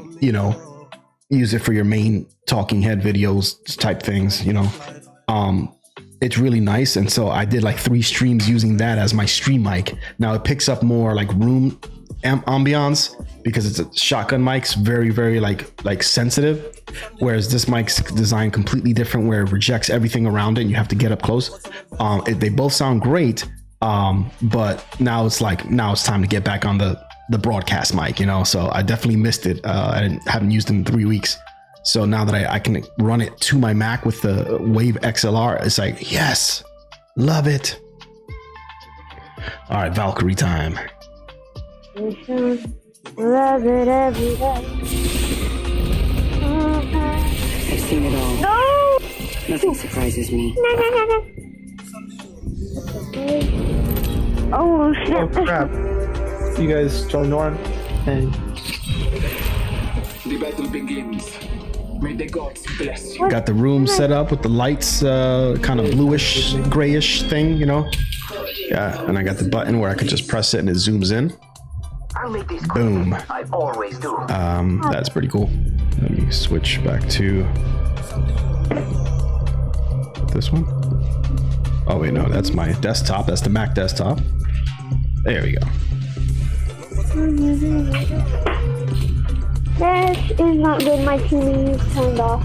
use it for your main talking head videos type things, it's really nice. And so I did like 3 streams using that as my stream mic. Now it picks up more like room ambiance because it's a shotgun mic's very, very like sensitive. Whereas this mic's designed completely different where it rejects everything around it and you have to get up close. They both sound great. But now it's time to get back on the broadcast mic, so I definitely missed it. I haven't used it in 3 weeks. So now that I can run it to my Mac with the Wave XLR, it's like, yes, love it. All right, Valkyrie time. Love it every day. I've seen it all. No! Nothing surprises me. Oh shit. Oh crap. You guys joined on and The battle begins. May the gods bless you. Got the room set up with the lights, kind of bluish, grayish thing, Yeah, and I got the button where I could just press it and it zooms in. I'll make these Boom. I always do. That's pretty cool. Let me switch back to this one. Oh wait, no, that's my desktop. That's the Mac desktop. There we go. This is not good. My TV is turned off.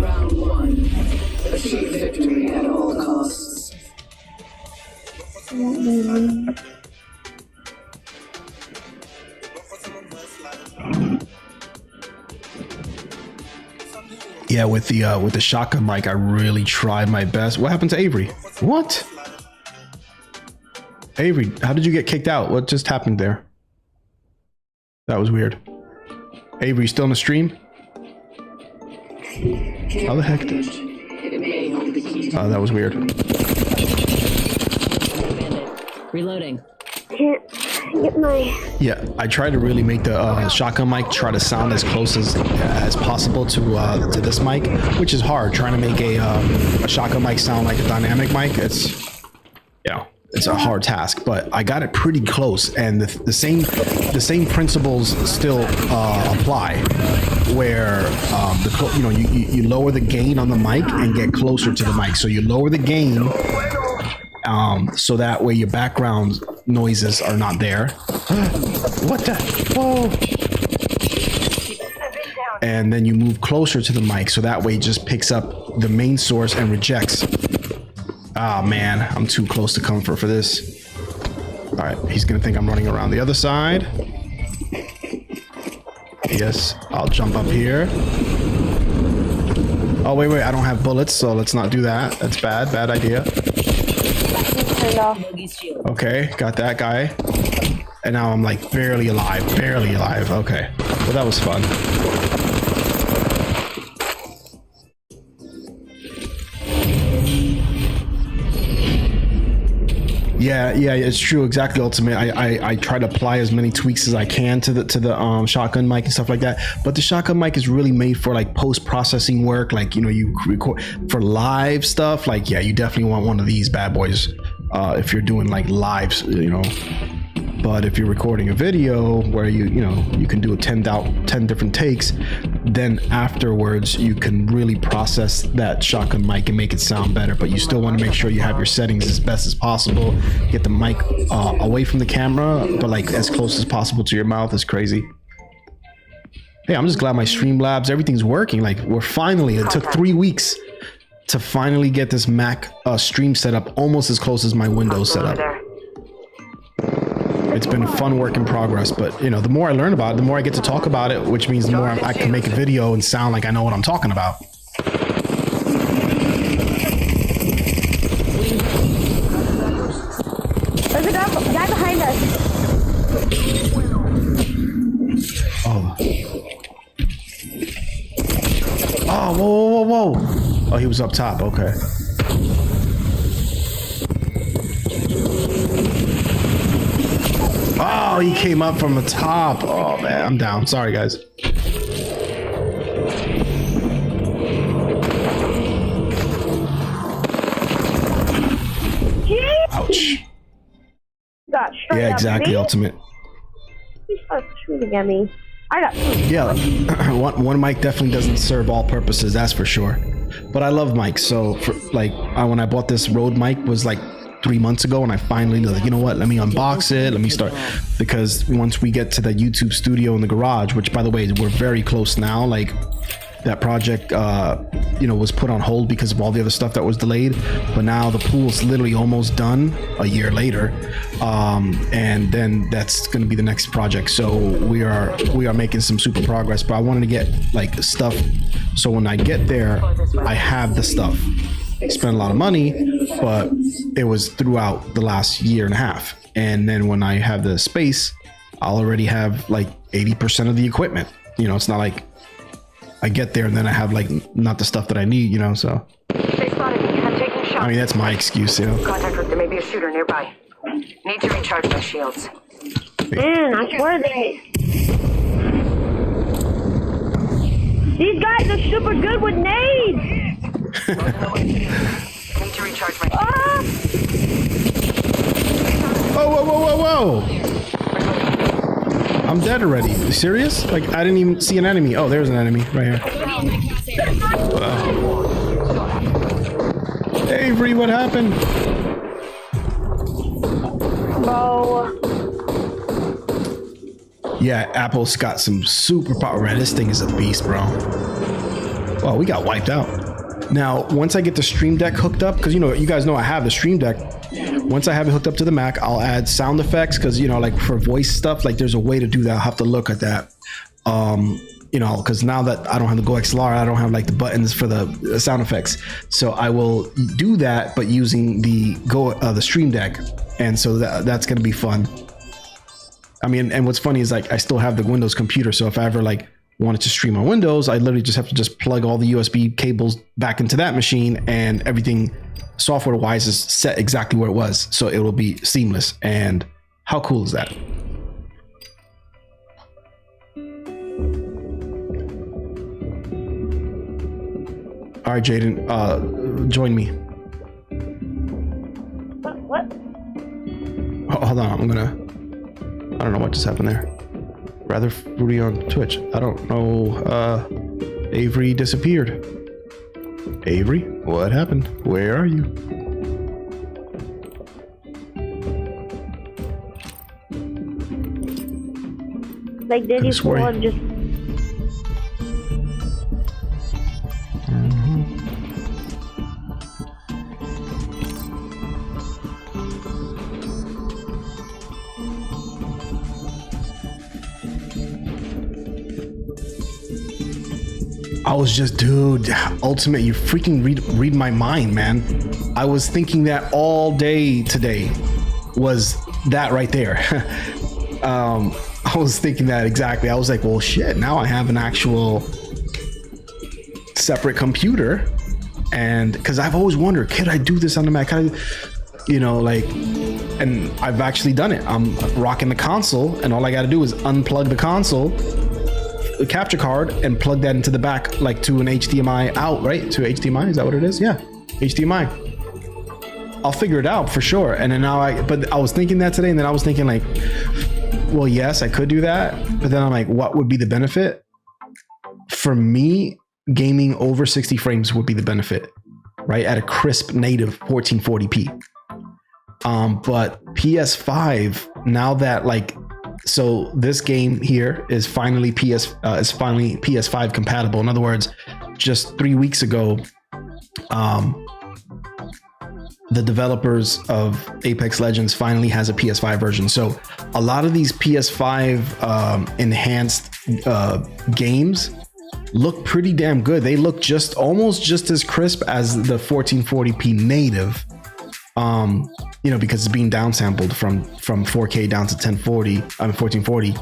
Round 1. Achieve victory at all costs. Yeah, with the shotgun mic, I really tried my best. What happened to Avery? What? Avery, how did you get kicked out? What just happened there? That was weird. Avery, still in the stream? How the heck did... Oh, that was weird. Reloading. Can't get my... Yeah, I tried to really make the shotgun mic try to sound as close as possible to this mic, which is hard. Trying to make a shotgun mic sound like a dynamic mic, it's a hard task. But I got it pretty close, and the same principles still apply. Where you lower the gain on the mic and get closer to the mic. So you lower the gain. So that way your background noises are not there. What the? Whoa! And then you move closer to the mic, so that way it just picks up the main source and rejects. Ah, man, I'm too close to comfort for this. All right, he's gonna think I'm running around the other side. Yes, I'll jump up here. Oh, wait, I don't have bullets, so let's not do that. That's bad idea. Okay, got that guy. And now I'm like barely alive. Okay, well, that was fun. Yeah, it's true. Exactly, Ultimate. I try to apply as many tweaks as I can to the shotgun mic and stuff like that. But the shotgun mic is really made for like post-processing work. Like, you record for live stuff. Like, yeah, you definitely want one of these bad boys if you're doing like lives, But if you're recording a video where you can do 10 different takes, then afterwards you can really process that shotgun mic and make it sound better. But you still want to make sure you have your settings as best as possible. Get the mic away from the camera, but like as close as possible to your mouth. Is crazy. Hey, I'm just glad my Streamlabs, everything's working. Like we're finally, it took 3 weeks to finally get this Mac stream setup almost as close as my Windows setup. It's been a fun work in progress, but you know, the more I learn about it, the more I get to talk about it, which means the more I can make a video and sound like I know what I'm talking about. There's a guy behind us. Oh. Oh, whoa. Oh, he was up top, okay. Oh, he came up from the top. Oh man, I'm down. Sorry, guys. Ouch. Got straight Yeah, up exactly, me. Ultimate. He started shooting at me. I got. Yeah, one mic definitely doesn't serve all purposes, that's for sure. But I love mics, so for, like when I bought this Rode mic was like 3 months ago, and I finally like, you know what, let me unbox it, let me start, because once we get to the YouTube studio in the garage, which by the way we're very close now, like that project was put on hold because of all the other stuff that was delayed, but now the pool's literally almost done a year later, and then that's going to be the next project. So we are making some super progress, but I wanted to get like stuff so when I get there I have the stuff. Spent a lot of money, but it was throughout the last year and a half, and then when I have the space I'll already have like 80% of the equipment. You know, it's not like I get there and then I have like not the stuff that I need, you know, so. They spotted me. I'm taking shots. I mean, that's my excuse, you know. Contact with there may be a shooter nearby. Need to recharge my shields. Man, I swear these guys are super good with nades. Need to recharge my Whoa. I'm dead already. You serious? Like, I didn't even see an enemy. Oh, there's an enemy right here. Avery, what happened? Bro. Yeah, Apple's got some super power. Man, this thing is a beast, bro. Well, we got wiped out. Now, once I get the Stream Deck hooked up, because you guys know I have the Stream Deck. Once I have it hooked up to the Mac, I'll add sound effects, because like for voice stuff, like there's a way to do that. I'll have to look at that. Because now that I don't have the Go XLR, I don't have like the buttons for the sound effects. So I will do that, but using the Stream Deck, and so that's gonna be fun. I mean, and what's funny is like I still have the Windows computer, so if I ever like wanted to stream on Windows, I literally just have to plug all the USB cables back into that machine, and everything software wise is set exactly where it was, so it will be seamless. And how cool is that? All right, Jaden, join me. What? Oh, hold on, I don't know what just happened there. Rather fruity on Twitch. I don't know. Avery disappeared. Avery, what happened? Where are you? Like, did you fall and just... I was just, dude, Ultimate, you freaking read my mind, man. I was thinking that all day today was that right there. I was thinking that exactly. I was like, well, shit, now I have an actual separate computer. And because I've always wondered, could I do this on the Mac? And I've actually done it. I'm rocking the console, and all I got to do is unplug the console, the capture card, and plug that into the back, like to an HDMI out, right? To HDMI, is that what it is? Yeah, HDMI. I'll figure it out for sure. And then but I was thinking that today, and then I was thinking like, well, yes, I could do that, but then I'm like, what would be the benefit? For me, gaming over 60 frames would be the benefit, right? At a crisp native 1440p. But PS5, now that like, so this game here is finally PS5 compatible. In other words, just 3 weeks ago, the developers of Apex Legends finally has a PS5 version. So a lot of these PS5 enhanced games look pretty damn good. They look almost just as crisp as the 1440p native. Because it's being downsampled from 4K down to 1440.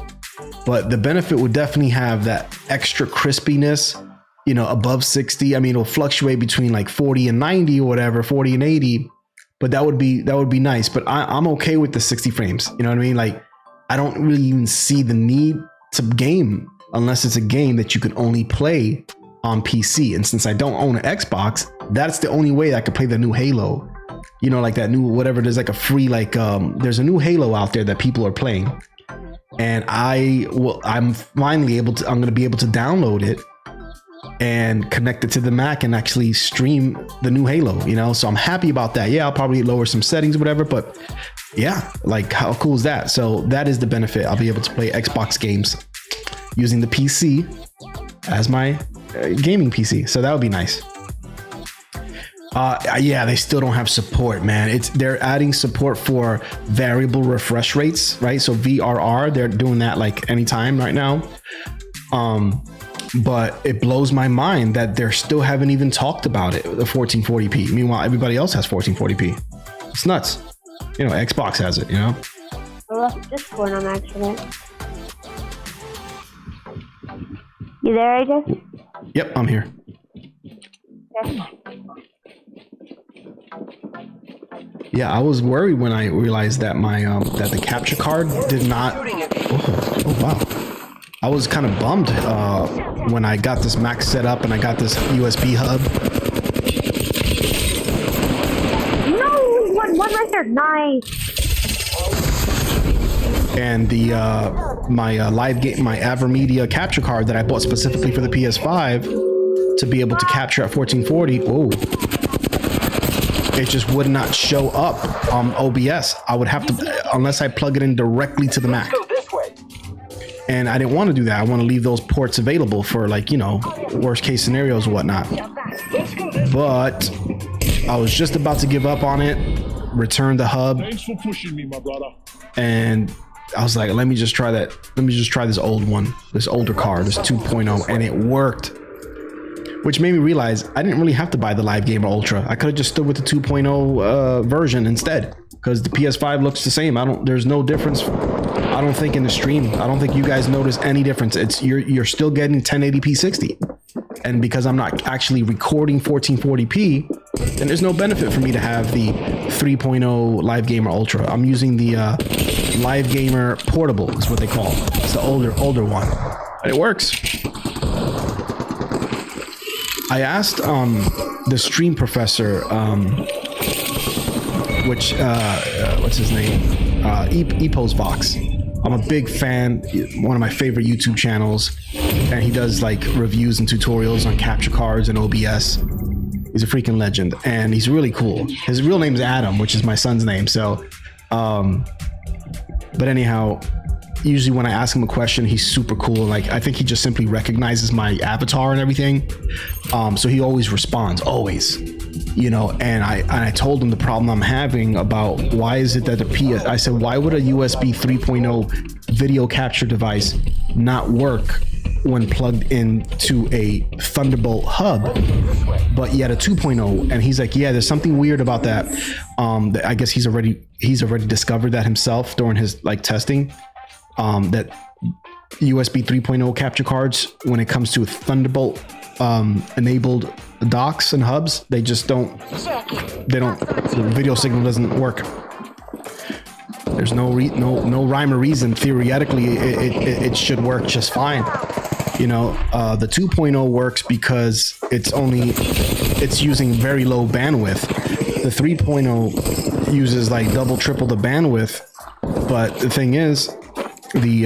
But the benefit would definitely have that extra crispiness, above 60. I mean, it'll fluctuate between like 40 and 90 or whatever, 40 and 80. But that would be nice. But I'm okay with the 60 frames. You know what I mean? Like, I don't really even see the need to game unless it's a game that you can only play on PC. And since I don't own an Xbox, that's the only way I could play the new Halo. Like that new whatever. There's like a free there's a new Halo out there that people are playing, and I'm finally I'm going to be able to download it and connect it to the Mac and actually stream the new Halo. So I'm happy about that. Yeah, I'll probably lower some settings, whatever, but yeah, like how cool is that? So that is the benefit. I'll be able to play Xbox games using the PC as my gaming PC. So that would be nice. Yeah, they still don't have support, man. They're adding support for variable refresh rates, right? So VRR, they're doing that like anytime right now. But it blows my mind that they still haven't even talked about it, the 1440p. Meanwhile, everybody else has 1440p. It's nuts. Xbox has it, I left Discord on accident. You there, AJ? Yep, I'm here. Okay. Yeah, I was worried when I realized that my that the capture card did not. Oh wow! I was kind of bummed when I got this Mac set up and I got this USB hub. No, one right there, nice. And the my AverMedia capture card that I bought specifically for the PS5 to be able to capture at 1440. Whoa. It just would not show up on OBS. I would have to, unless I plug it in directly to the Mac. And I didn't want to do that. I want to leave those ports available for worst case scenarios or whatnot. But I was just about to give up on it, return the hub. Thanks for pushing me, my brother. And I was like, let me just try that. Let me just try this old one, this older card, this 2.0, and it worked. Which made me realize I didn't really have to buy the Live Gamer Ultra. I could have just stood with the 2.0 version instead, because the PS5 looks the same. There's no difference. I don't think in the stream. I don't think you guys notice any difference. You're still getting 1080p 60. And because I'm not actually recording 1440p, then there's no benefit for me to have the 3.0 Live Gamer Ultra. I'm using the Live Gamer Portable is what they call it. It's the older one. It works. I asked the stream professor, what's his name? Epos Vox. I'm a big fan, one of my favorite YouTube channels, and he does like reviews and tutorials on capture cards and OBS. He's a freaking legend, and he's really cool. His real name's Adam, which is my son's name. So, but anyhow, usually when I ask him a question, he's super cool. Like, I think he just simply recognizes my avatar and everything. So he always responds, always, and I told him the problem I'm having about why is it that I said, why would a USB 3.0 video capture device not work when plugged into a Thunderbolt hub, but yet a 2.0? And he's like, yeah, there's something weird about that. I guess he's already discovered that himself during his testing. That USB 3.0 capture cards, when it comes to Thunderbolt enabled docks and hubs, they just don't, the video signal doesn't work. There's no rhyme or reason. Theoretically, it should work just fine. You know, the 2.0 works because it's using very low bandwidth. The 3.0 uses like double, triple the bandwidth. But the thing is, the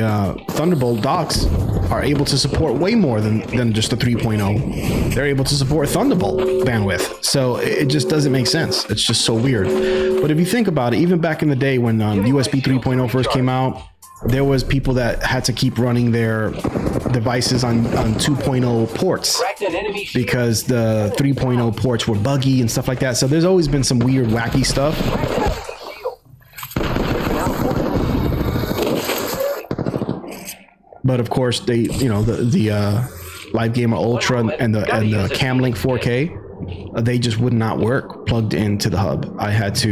Thunderbolt docks are able to support way more than just the 3.0. They're able to support Thunderbolt bandwidth. So it just doesn't make sense. It's just so weird. But if you think about it, even back in the day when USB 3.0 first came out, there was people that had to keep running their devices on 2.0 ports because the 3.0 ports were buggy and stuff like that. So there's always been some weird, wacky stuff. But of course, they, you know, the Live Gamer Ultra and the Cam Link 4K, they just would not work plugged into the hub. I had to,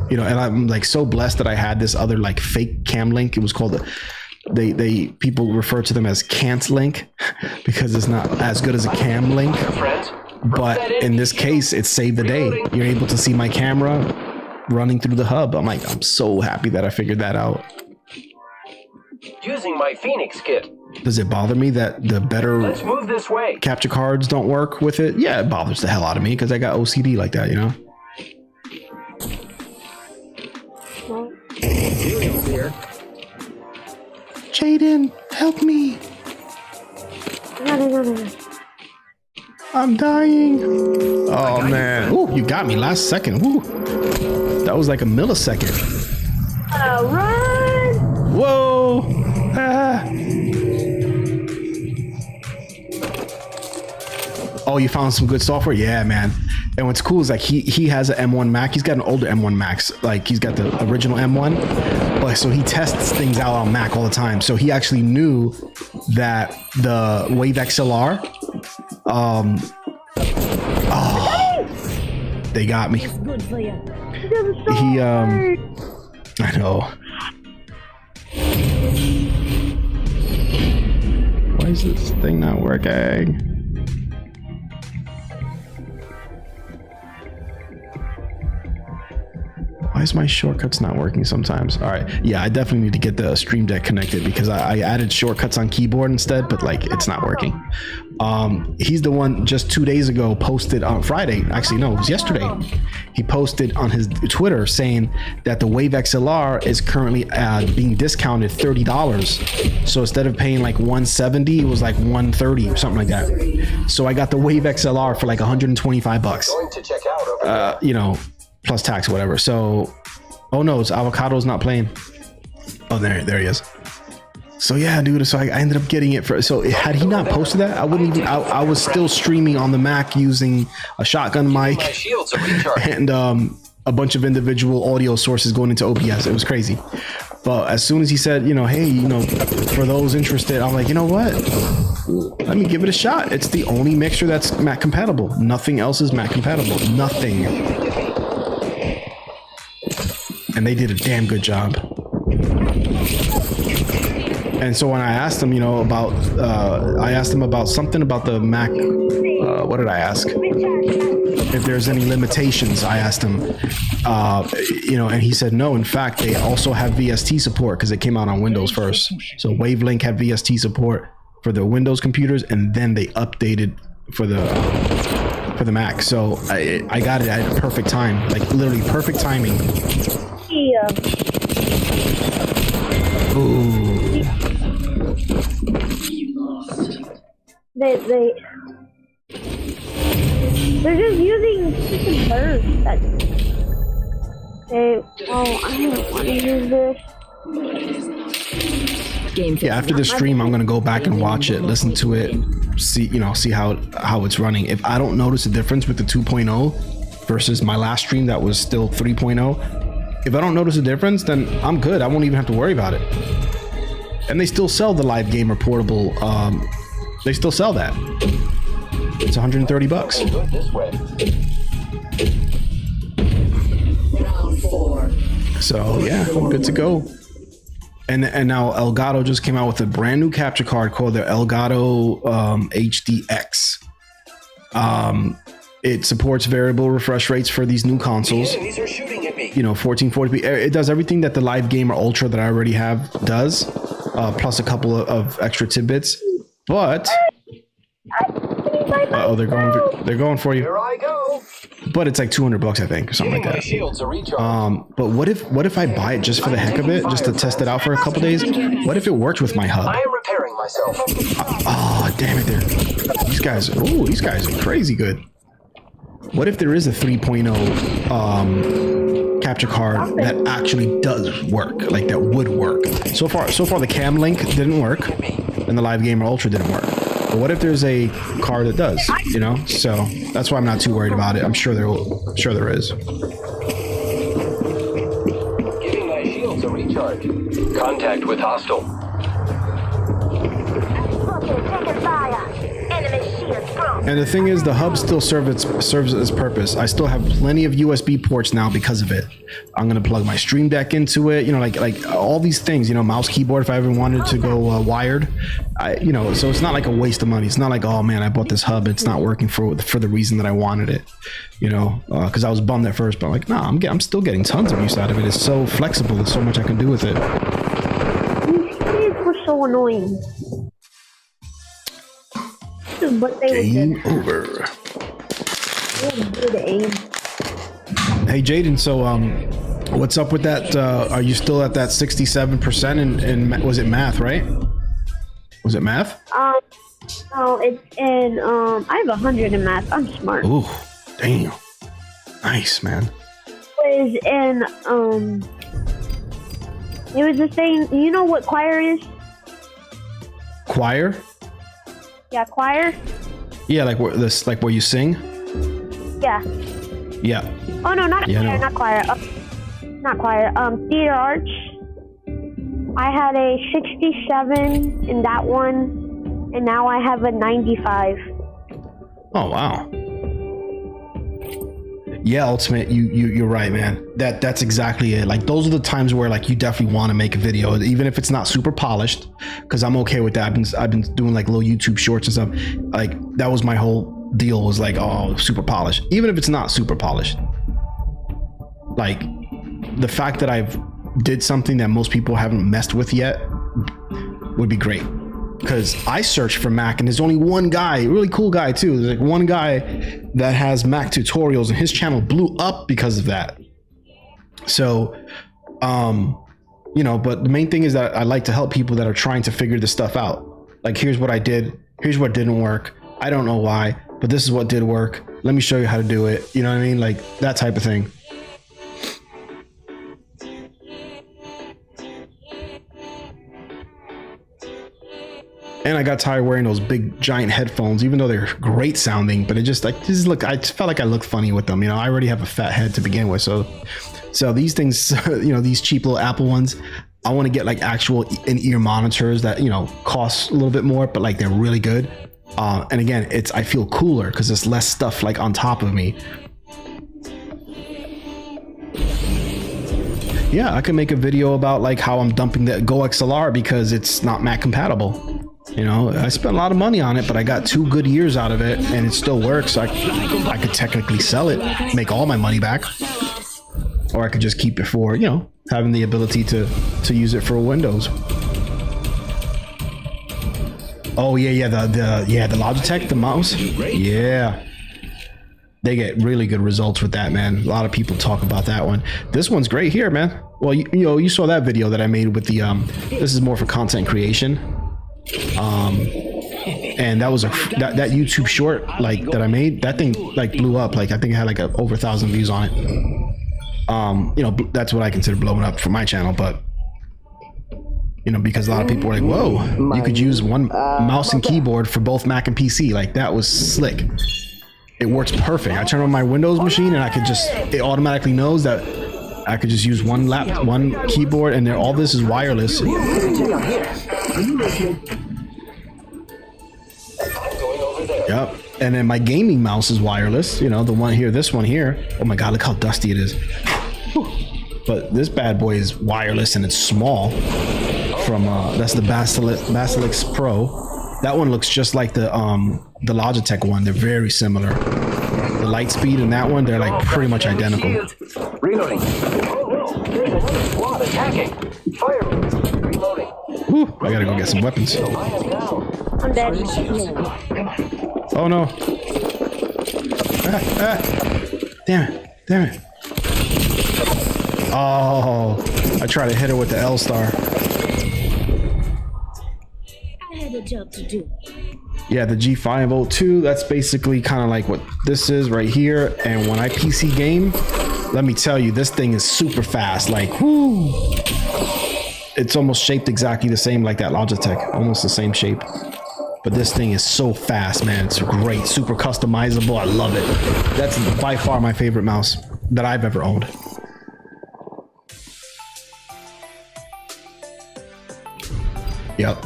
you know, and I'm like so blessed that I had this other like fake Cam Link. It was called people refer to them as Can't Link because it's not as good as a Cam Link. But in this case, it saved the day. You're able to see my camera running through the hub. I'm so happy that I figured that out. Using my Phoenix kit. Does it bother me that the better Let's move this way. capture cards don't work with it? Yeah, it bothers the hell out of me because I got OCD like that, you know? Jaden, help me. I'm dying. Oh, man. Ooh, you got me last second. Ooh. That was like a millisecond. Run! Whoa. Ah. Oh, you found some good software? Yeah, man. And what's cool is like he has an M1 Mac. He's got an older M1 Max. Like he's got the original M1. But so he tests things out on Mac all the time. So he actually knew that the Wave XLR, they got me. Good for you. I know. Why is this thing not working? Why is my shortcuts not working sometimes? All right. Yeah, I definitely need to get the Stream Deck connected because I added shortcuts on keyboard instead, but like it's not working. He's the one just 2 days ago posted on Friday. Actually, no, it was yesterday. He posted on his Twitter saying that the Wave XLR is currently being discounted $30. So instead of paying like $170, it was like $130 or something like that. So I got the Wave XLR for like $125. Going to check out over there. You know, plus tax, whatever. So, oh no, it's Avocado's not playing. Oh, there he is. So yeah, dude. So I ended up getting it for. So had he not posted that, I wouldn't even. I was still streaming on the Mac using a shotgun mic and a bunch of individual audio sources going into OBS. It was crazy. But as soon as he said, you know, hey, you know, for those interested, I'm like, you know what? Let me give it a shot. It's the only mixer that's Mac compatible. Nothing else is Mac compatible. Nothing. And they did a damn good job. And so when I asked him, you know, about, I asked him about something about the Mac. What did I ask? If there's any limitations, I asked him, you know, and he said no. In fact, they also have VST support because it came out on Windows first. So Wavelink had VST support for the Windows computers, and then they updated for the Mac. So I got it at a perfect time, like literally perfect timing. Yeah. Ooh. They're just using freaking birds. I don't want to use this. Yeah, after the stream, I'm gonna go back and watch it, listen to it, see how it's running. If I don't notice a difference with the 2.0 versus my last stream that was still 3.0, if I don't notice a difference, then I'm good. I won't even have to worry about it. And they still sell the Live Gamer portable. They still sell that. It's $130. This way. Round 4. So yeah, I'm good to go. And now Elgato just came out with a brand new capture card called the Elgato HDX. It supports variable refresh rates for these new consoles. These are shooting at me. You know, 1440p. It does everything that the Live Gamer Ultra that I already have does, plus a couple of extra tidbits. But oh, they're going for you. Here I go. But it's like $200, I think, or something like My that. shields are recharged. But what if I buy it just for the heck of it, just to test it out for a couple days? What if it worked with my hub? I am repairing myself. Oh, damn it! These guys are crazy good. What if there is a 3.0 capture card that actually does work, like that would work? So far the Cam Link didn't work, and the Live Gamer Ultra didn't work. But what if there's a card that does? You know, so that's why I'm not too worried about it. I'm sure there is. Giving my shields a recharge. Contact with hostile. Taking fire. Enemy shields broken. And the thing is, the hub still serves its purpose. I still have plenty of USB ports now because of it. I'm gonna plug my Stream Deck into it. You know, like all these things. You know, mouse, keyboard. If I ever wanted to go wired, you know, so it's not like a waste of money. It's not like, oh man, I bought this hub, it's not working for the reason that I wanted it. You know, because I was bummed at first, but I'm like, nah, I'm still getting tons of use out of it. It's so flexible. There's so much I can do with it. These kids were so annoying. But they Game over. good aim. Hey Jaden, so what's up with that? Are you still at that 67% in was it math, right? Was it math? No, it's in I have 100 in math. I'm smart. Ooh, damn. Nice, man. It was in it was the same. You know what choir is? Choir? Yeah, choir. Yeah, like where you sing? Yeah. Yeah. Oh no, not Yeah, choir, no. not choir. Not choir. Theater arts. I had a 67 in that one, and now I have a 95. Oh wow. Yeah, Ultimate, you're right, man. That's exactly it. Like those are the times where like you definitely want to make a video, even if it's not super polished, because I'm okay with that. I've been doing like little YouTube shorts and stuff. Like that was my whole deal, was like, oh, super polished. Even if it's not super polished. Like the fact that I've did something that most people haven't messed with yet would be great. Because I searched for Mac and there's only one guy, really cool guy too. There's like one guy that has Mac tutorials and his channel blew up because of that. So, you know, but the main thing is that I like to help people that are trying to figure this stuff out. Like, here's what I did. Here's what didn't work. I don't know why, but this is what did work. Let me show you how to do it. You know what I mean? Like that type of thing. And I got tired wearing those big giant headphones, even though they're great sounding, but it just like, I just felt like I looked funny with them. You know, I already have a fat head to begin with. So these things, you know, these cheap little Apple ones, I want to get like actual in-ear monitors that, you know, cost a little bit more, but like they're really good. And again, I feel cooler because there's less stuff like on top of me. Yeah, I can make a video about like how I'm dumping the Go XLR because it's not Mac compatible. You know, I spent a lot of money on it, but I got 2 good years out of it and it still works. I could technically sell it, make all my money back, or I could just keep it for, you know, having the ability to use it for Windows. Oh yeah, the Logitech, the mouse. Yeah. They get really good results with that, man. A lot of people talk about that one. This one's great here, man. Well, you know, you saw that video that I made with the this is more for content creation. And that was that YouTube short like that I made, that thing like blew up. Like I think it had like over 1,000 views on it. You know, that's what I consider blowing up for my channel, but you know, because a lot of people were like, whoa, you could use one mouse and keyboard for both Mac and PC. Like that was slick. It works perfect. I turn on my Windows machine and it automatically knows that I could just use one keyboard, and all this is wireless. Yep. And then my gaming mouse is wireless. You know, the one here, this one here. Oh my God, look how dusty it is. But this bad boy is wireless and it's small. From that's the Basilix Pro. That one looks just like the Logitech one. They're very similar. The light speed and that one, they're like pretty much identical. Reloading. Oh no, there's another squad attacking. Fire. Reloading. Whew, I gotta go get some weapons. I am down. I'm dead. Oh no. Damn it. Oh, I tried to hit her with the L star. I had a job to do. Yeah, the G502, that's basically kind of like what this is right here. And when I PC game, let me tell you, this thing is super fast. Like, whoo! It's almost shaped exactly the same like that Logitech, almost the same shape. But this thing is so fast, man. It's great, super customizable. I love it. That's by far my favorite mouse that I've ever owned. Yep.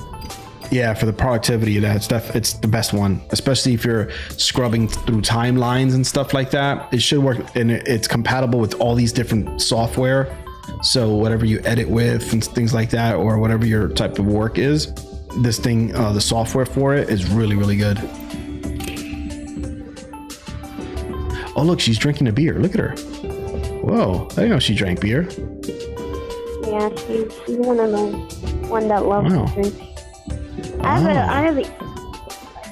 Yeah, for the productivity, it's the best one, especially if you're scrubbing through timelines and stuff like that. It should work, and it's compatible with all these different software. So whatever you edit with and things like that, or whatever your type of work is, this thing, the software for it is really, really good. Oh, look, she's drinking a beer. Look at her. Whoa, I didn't know she drank beer. Yeah, she's one that loves to drink. I have a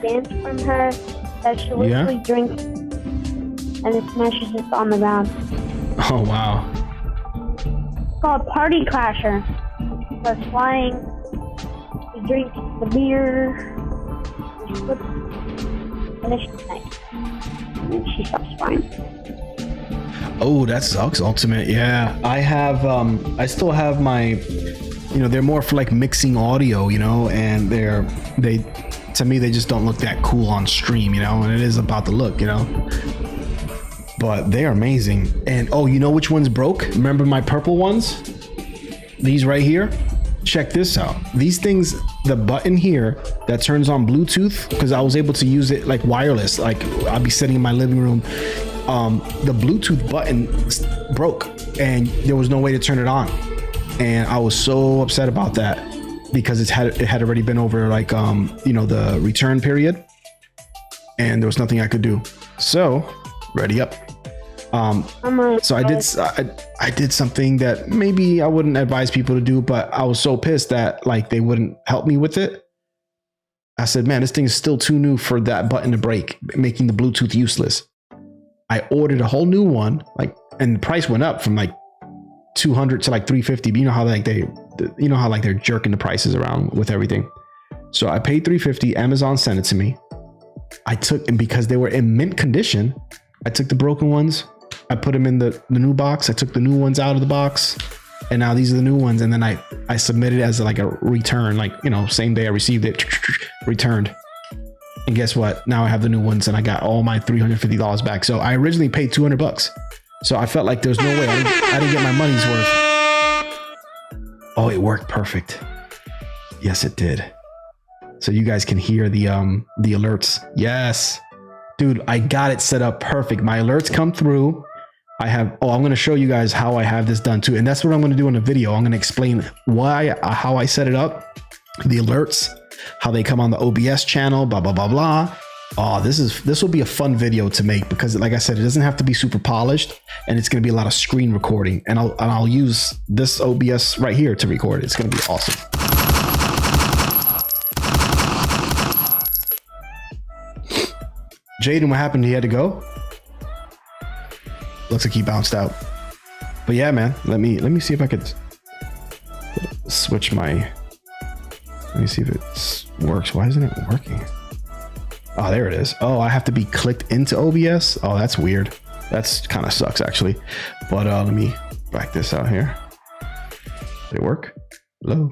dance from her that she literally drinks and it smashes it on the ground. Oh wow. It's called Party Crasher. Starts flying. She drinks the beer. She flips, and then she's nice. And then she stops flying. Oh, that's Zuck's Ultimate. Yeah, I have. I still have my. You know, they're more for like mixing audio, you know, and to me, they just don't look that cool on stream, you know, and it is about the look, you know, but they are amazing. And oh, you know which ones broke? Remember my purple ones? These right here? Check this out. These things, the button here that turns on Bluetooth, because I was able to use it like wireless, like I'll be sitting in my living room. The Bluetooth button broke and there was no way to turn it on. And I was so upset about that because it had already been over like you know, the return period, and there was nothing I could do. So ready up. So I did something that maybe I wouldn't advise people to do, but I was so pissed that like they wouldn't help me with it. I said, man, this thing is still too new for that button to break, making the Bluetooth useless. I ordered a whole new one, like, and the price went up from like 200 to like 350. But you know how like they're jerking the prices around with everything. So I paid 350. Amazon sent it to me. And because they were in mint condition, I took the broken ones, I put them in the new box. I took the new ones out of the box, and now these are the new ones. And then I submitted as like a return, like, you know, same day I received it, returned. And guess what? Now I have the new ones and I got all my $350 back. So I originally paid $200. So I felt like there's no way I didn't get my money's worth. Oh, it worked perfect. Yes, it did. So you guys can hear the alerts. Yes, dude, I got it set up perfect. My alerts come through. I'm going to show you guys how I have this done too. And that's what I'm going to do in a video. I'm going to explain how I set it up, the alerts, how they come on the OBS channel, blah, blah, blah, blah. Oh, this will be a fun video to make because, like I said, it doesn't have to be super polished, and it's going to be a lot of screen recording, and I'll use this OBS right here to record it. It's going to be awesome. Jaden, what happened? He had to go. Looks like he bounced out. But yeah, man, let me see if I could switch my. Let me see if it works. Why isn't it working? Oh, there it is. Oh, I have to be clicked into OBS. Oh, that's weird. That's kind of sucks actually. But let me back this out here. Did it work? Hello?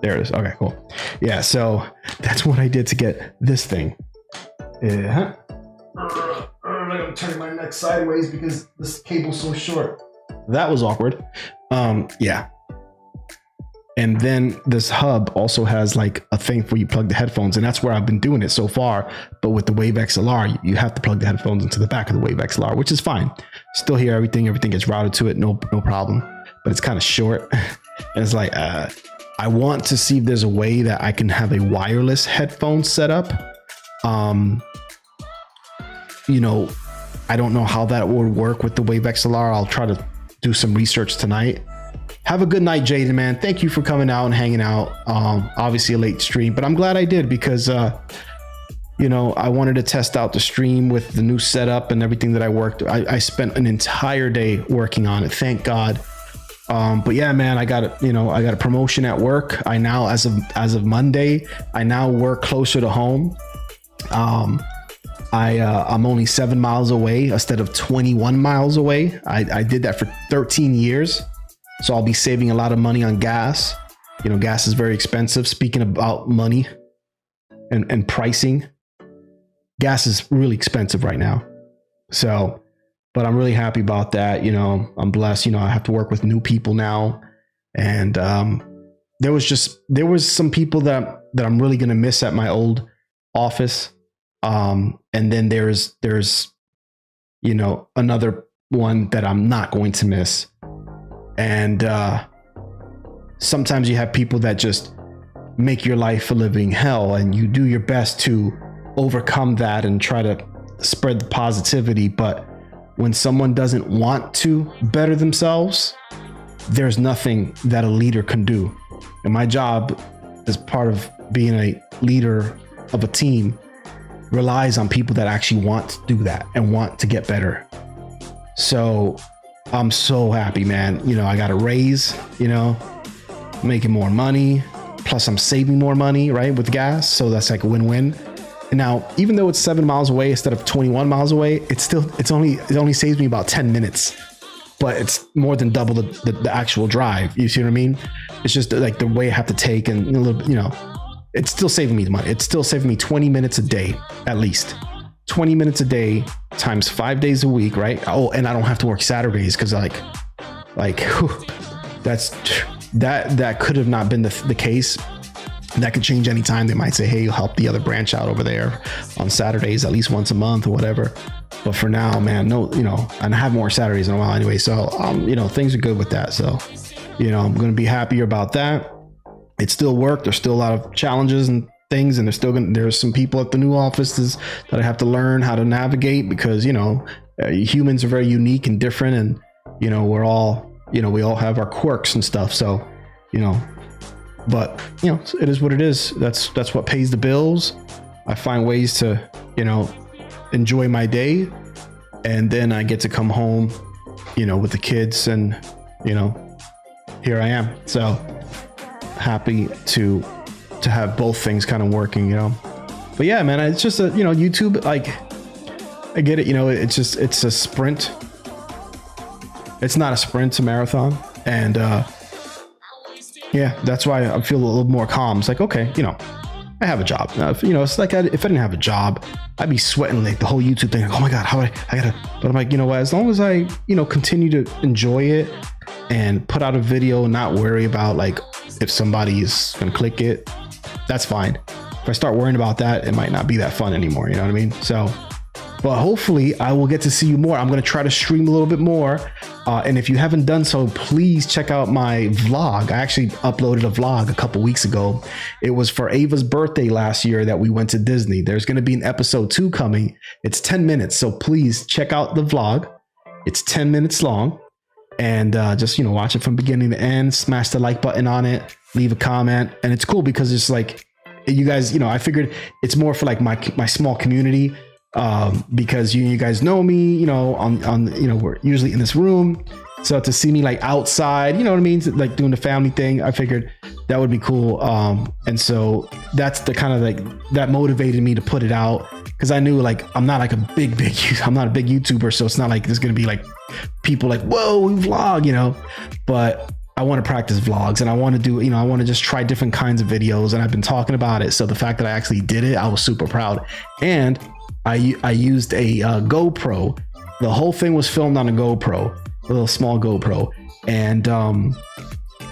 There it is. Okay, cool. Yeah, so that's what I did to get this thing. Yeah. I'm turning my neck sideways because this cable's so short. That was awkward. Yeah. And then this hub also has like a thing where you plug the headphones, and that's where I've been doing it so far. But with the Wave XLR, you have to plug the headphones into the back of the Wave XLR, which is fine. Still hear everything. Everything gets routed to it. No problem. But it's kind of short. And it's like, I want to see if there's a way that I can have a wireless headphone set up. You know, I don't know how that would work with the Wave XLR. I'll try to do some research tonight have a good night, Jaden, man. Thank you for coming out and hanging out. Obviously a late stream, but I'm glad I did because, you know, I wanted to test out the stream with the new setup and everything that I worked. I spent an entire day working on it. Thank God. But yeah, man, I got a promotion at work. I now, as of Monday, I now work closer to home. I'm only 7 miles away instead of 21 miles away. I did that for 13 years. So I'll be saving a lot of money on gas. You know, gas is very expensive. Speaking about money and pricing, gas is really expensive right now. So, but I'm really happy about that. You know, I'm blessed. You know, I have to work with new people now. And there was some people that I'm really going to miss at my old office. And then there's, you know, another one that I'm not going to miss. And sometimes you have people that just make your life a living hell, and you do your best to overcome that and try to spread the positivity. But when someone doesn't want to better themselves, there's nothing that a leader can do. And my job as part of being a leader of a team relies on people that actually want to do that and want to get better. So I'm so happy, man. You know, I got a raise, you know, making more money, plus I'm saving more money, right, with gas. So that's like a win-win. And now, even though it's 7 miles away instead of 21 miles away, it only saves me about 10 minutes, but it's more than double the actual drive. You see what I mean? It's just like the way I have to take, and a little, you know, it's still saving me the money. It's still saving me 20 minutes a day, at least 20 minutes a day times 5 days a week. Right. Oh, and I don't have to work Saturdays. Cause whew, that could have not been the case. That could change anytime. They might say, hey, help the other branch out over there on Saturdays, at least once a month or whatever. But for now, man, no, you know, and I haven't worked Saturdays in a while anyway. So, you know, things are good with that. So, you know, I'm going to be happier about that. It still worked. There's still a lot of challenges and things, and there's some people at the new offices that I have to learn how to navigate, because, you know, humans are very unique and different, and, you know, we all have our quirks and stuff. So, you know, but, you know, it is what it is. That's what pays the bills. I find ways to, you know, enjoy my day, and then I get to come home, you know, with the kids, and, you know, here I am. So happy to have both things kind of working, you know. But yeah, man, it's just you know, YouTube, like, I get it, you know, it's a sprint. It's not a sprint, it's a marathon. And yeah, that's why I feel a little more calm. It's like, okay, you know, I have a job. You know, it's like if I didn't have a job, I'd be sweating like the whole YouTube thing. Like, oh my God, I gotta, but I'm like, you know what, as long as I, you know, continue to enjoy it and put out a video and not worry about like if somebody's gonna click it, that's fine. If I start worrying about that, it might not be that fun anymore. You know what I mean? So, but hopefully I will get to see you more. I'm going to try to stream a little bit more. And if you haven't done so, please check out my vlog. I actually uploaded a vlog a couple weeks ago. It was for Ava's birthday last year that we went to Disney. There's going to be an episode 2 coming. It's 10 minutes. So please check out the vlog. It's 10 minutes long. And just, you know, watch it from beginning to end. Smash the like button on it. Leave a comment. And it's cool because it's like, you guys, you know, I figured it's more for like my small community. Because you guys know me, you know, on you know, we're usually in this room. So to see me like outside, you know what I mean? Like doing the family thing, I figured that would be cool. And so that's the kind of like that motivated me to put it out, because I knew like I'm not like a big I'm not a big YouTuber, so it's not like there's gonna be like people like, whoa, we vlog, you know. But I want to practice vlogs, and I want to do, you know, I want to just try different kinds of videos, and I've been talking about it. So the fact that I actually did it, I was super proud. And I used a GoPro. The whole thing was filmed on a GoPro, a little small GoPro, and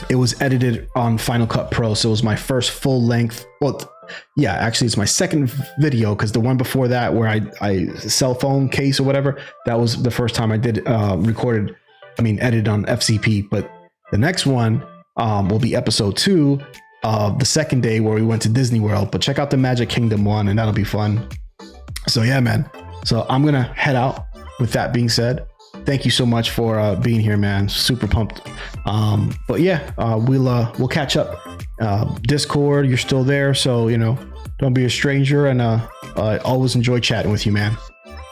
it was edited on Final Cut Pro. So it was my first full length. Well, yeah, actually it's my second video, because the one before that where I cell phone case or whatever, that was the first time I did edited on FCP. But the next one will be episode 2 of the second day where we went to Disney World. But check out the Magic Kingdom one, and that'll be fun. So yeah, man. So I'm gonna head out with that being said. thank you so much for being here, man. Super pumped. But yeah, we'll catch up. Discord, you're still there, so you know, don't be a stranger. And I always enjoy chatting with you, man.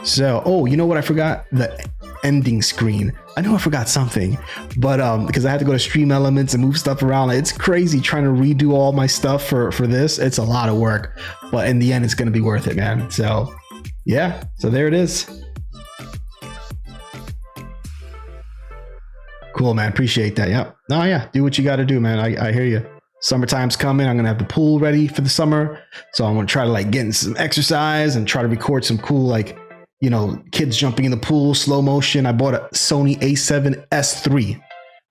So, oh, you know what I forgot? The ending screen. I know I forgot something, but because I had to go to Stream Elements and move stuff around. It's crazy trying to redo all my stuff for this. It's a lot of work, but in the end, it's gonna be worth it, man. So yeah, so there it is. Cool, man. Appreciate that. Yep. No, yeah. Do what you got to do, man. I hear you. Summertime's coming. I'm gonna have the pool ready for the summer, so I'm gonna try to like get in some exercise and try to record some cool, like, you know, kids jumping in the pool, slow motion. I bought a Sony A7S III.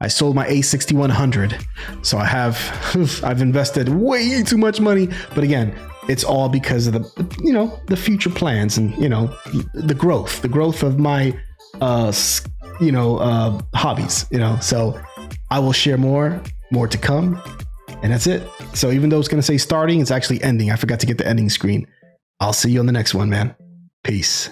I sold my A6100, so I've invested way too much money. But again, it's all because of the, you know, the future plans and, you know, the growth of my hobbies, you know. So I will share more to come, and that's it. So even though it's gonna say starting, it's actually ending. I forgot to get the ending screen. I'll see you on the next one, man. Peace.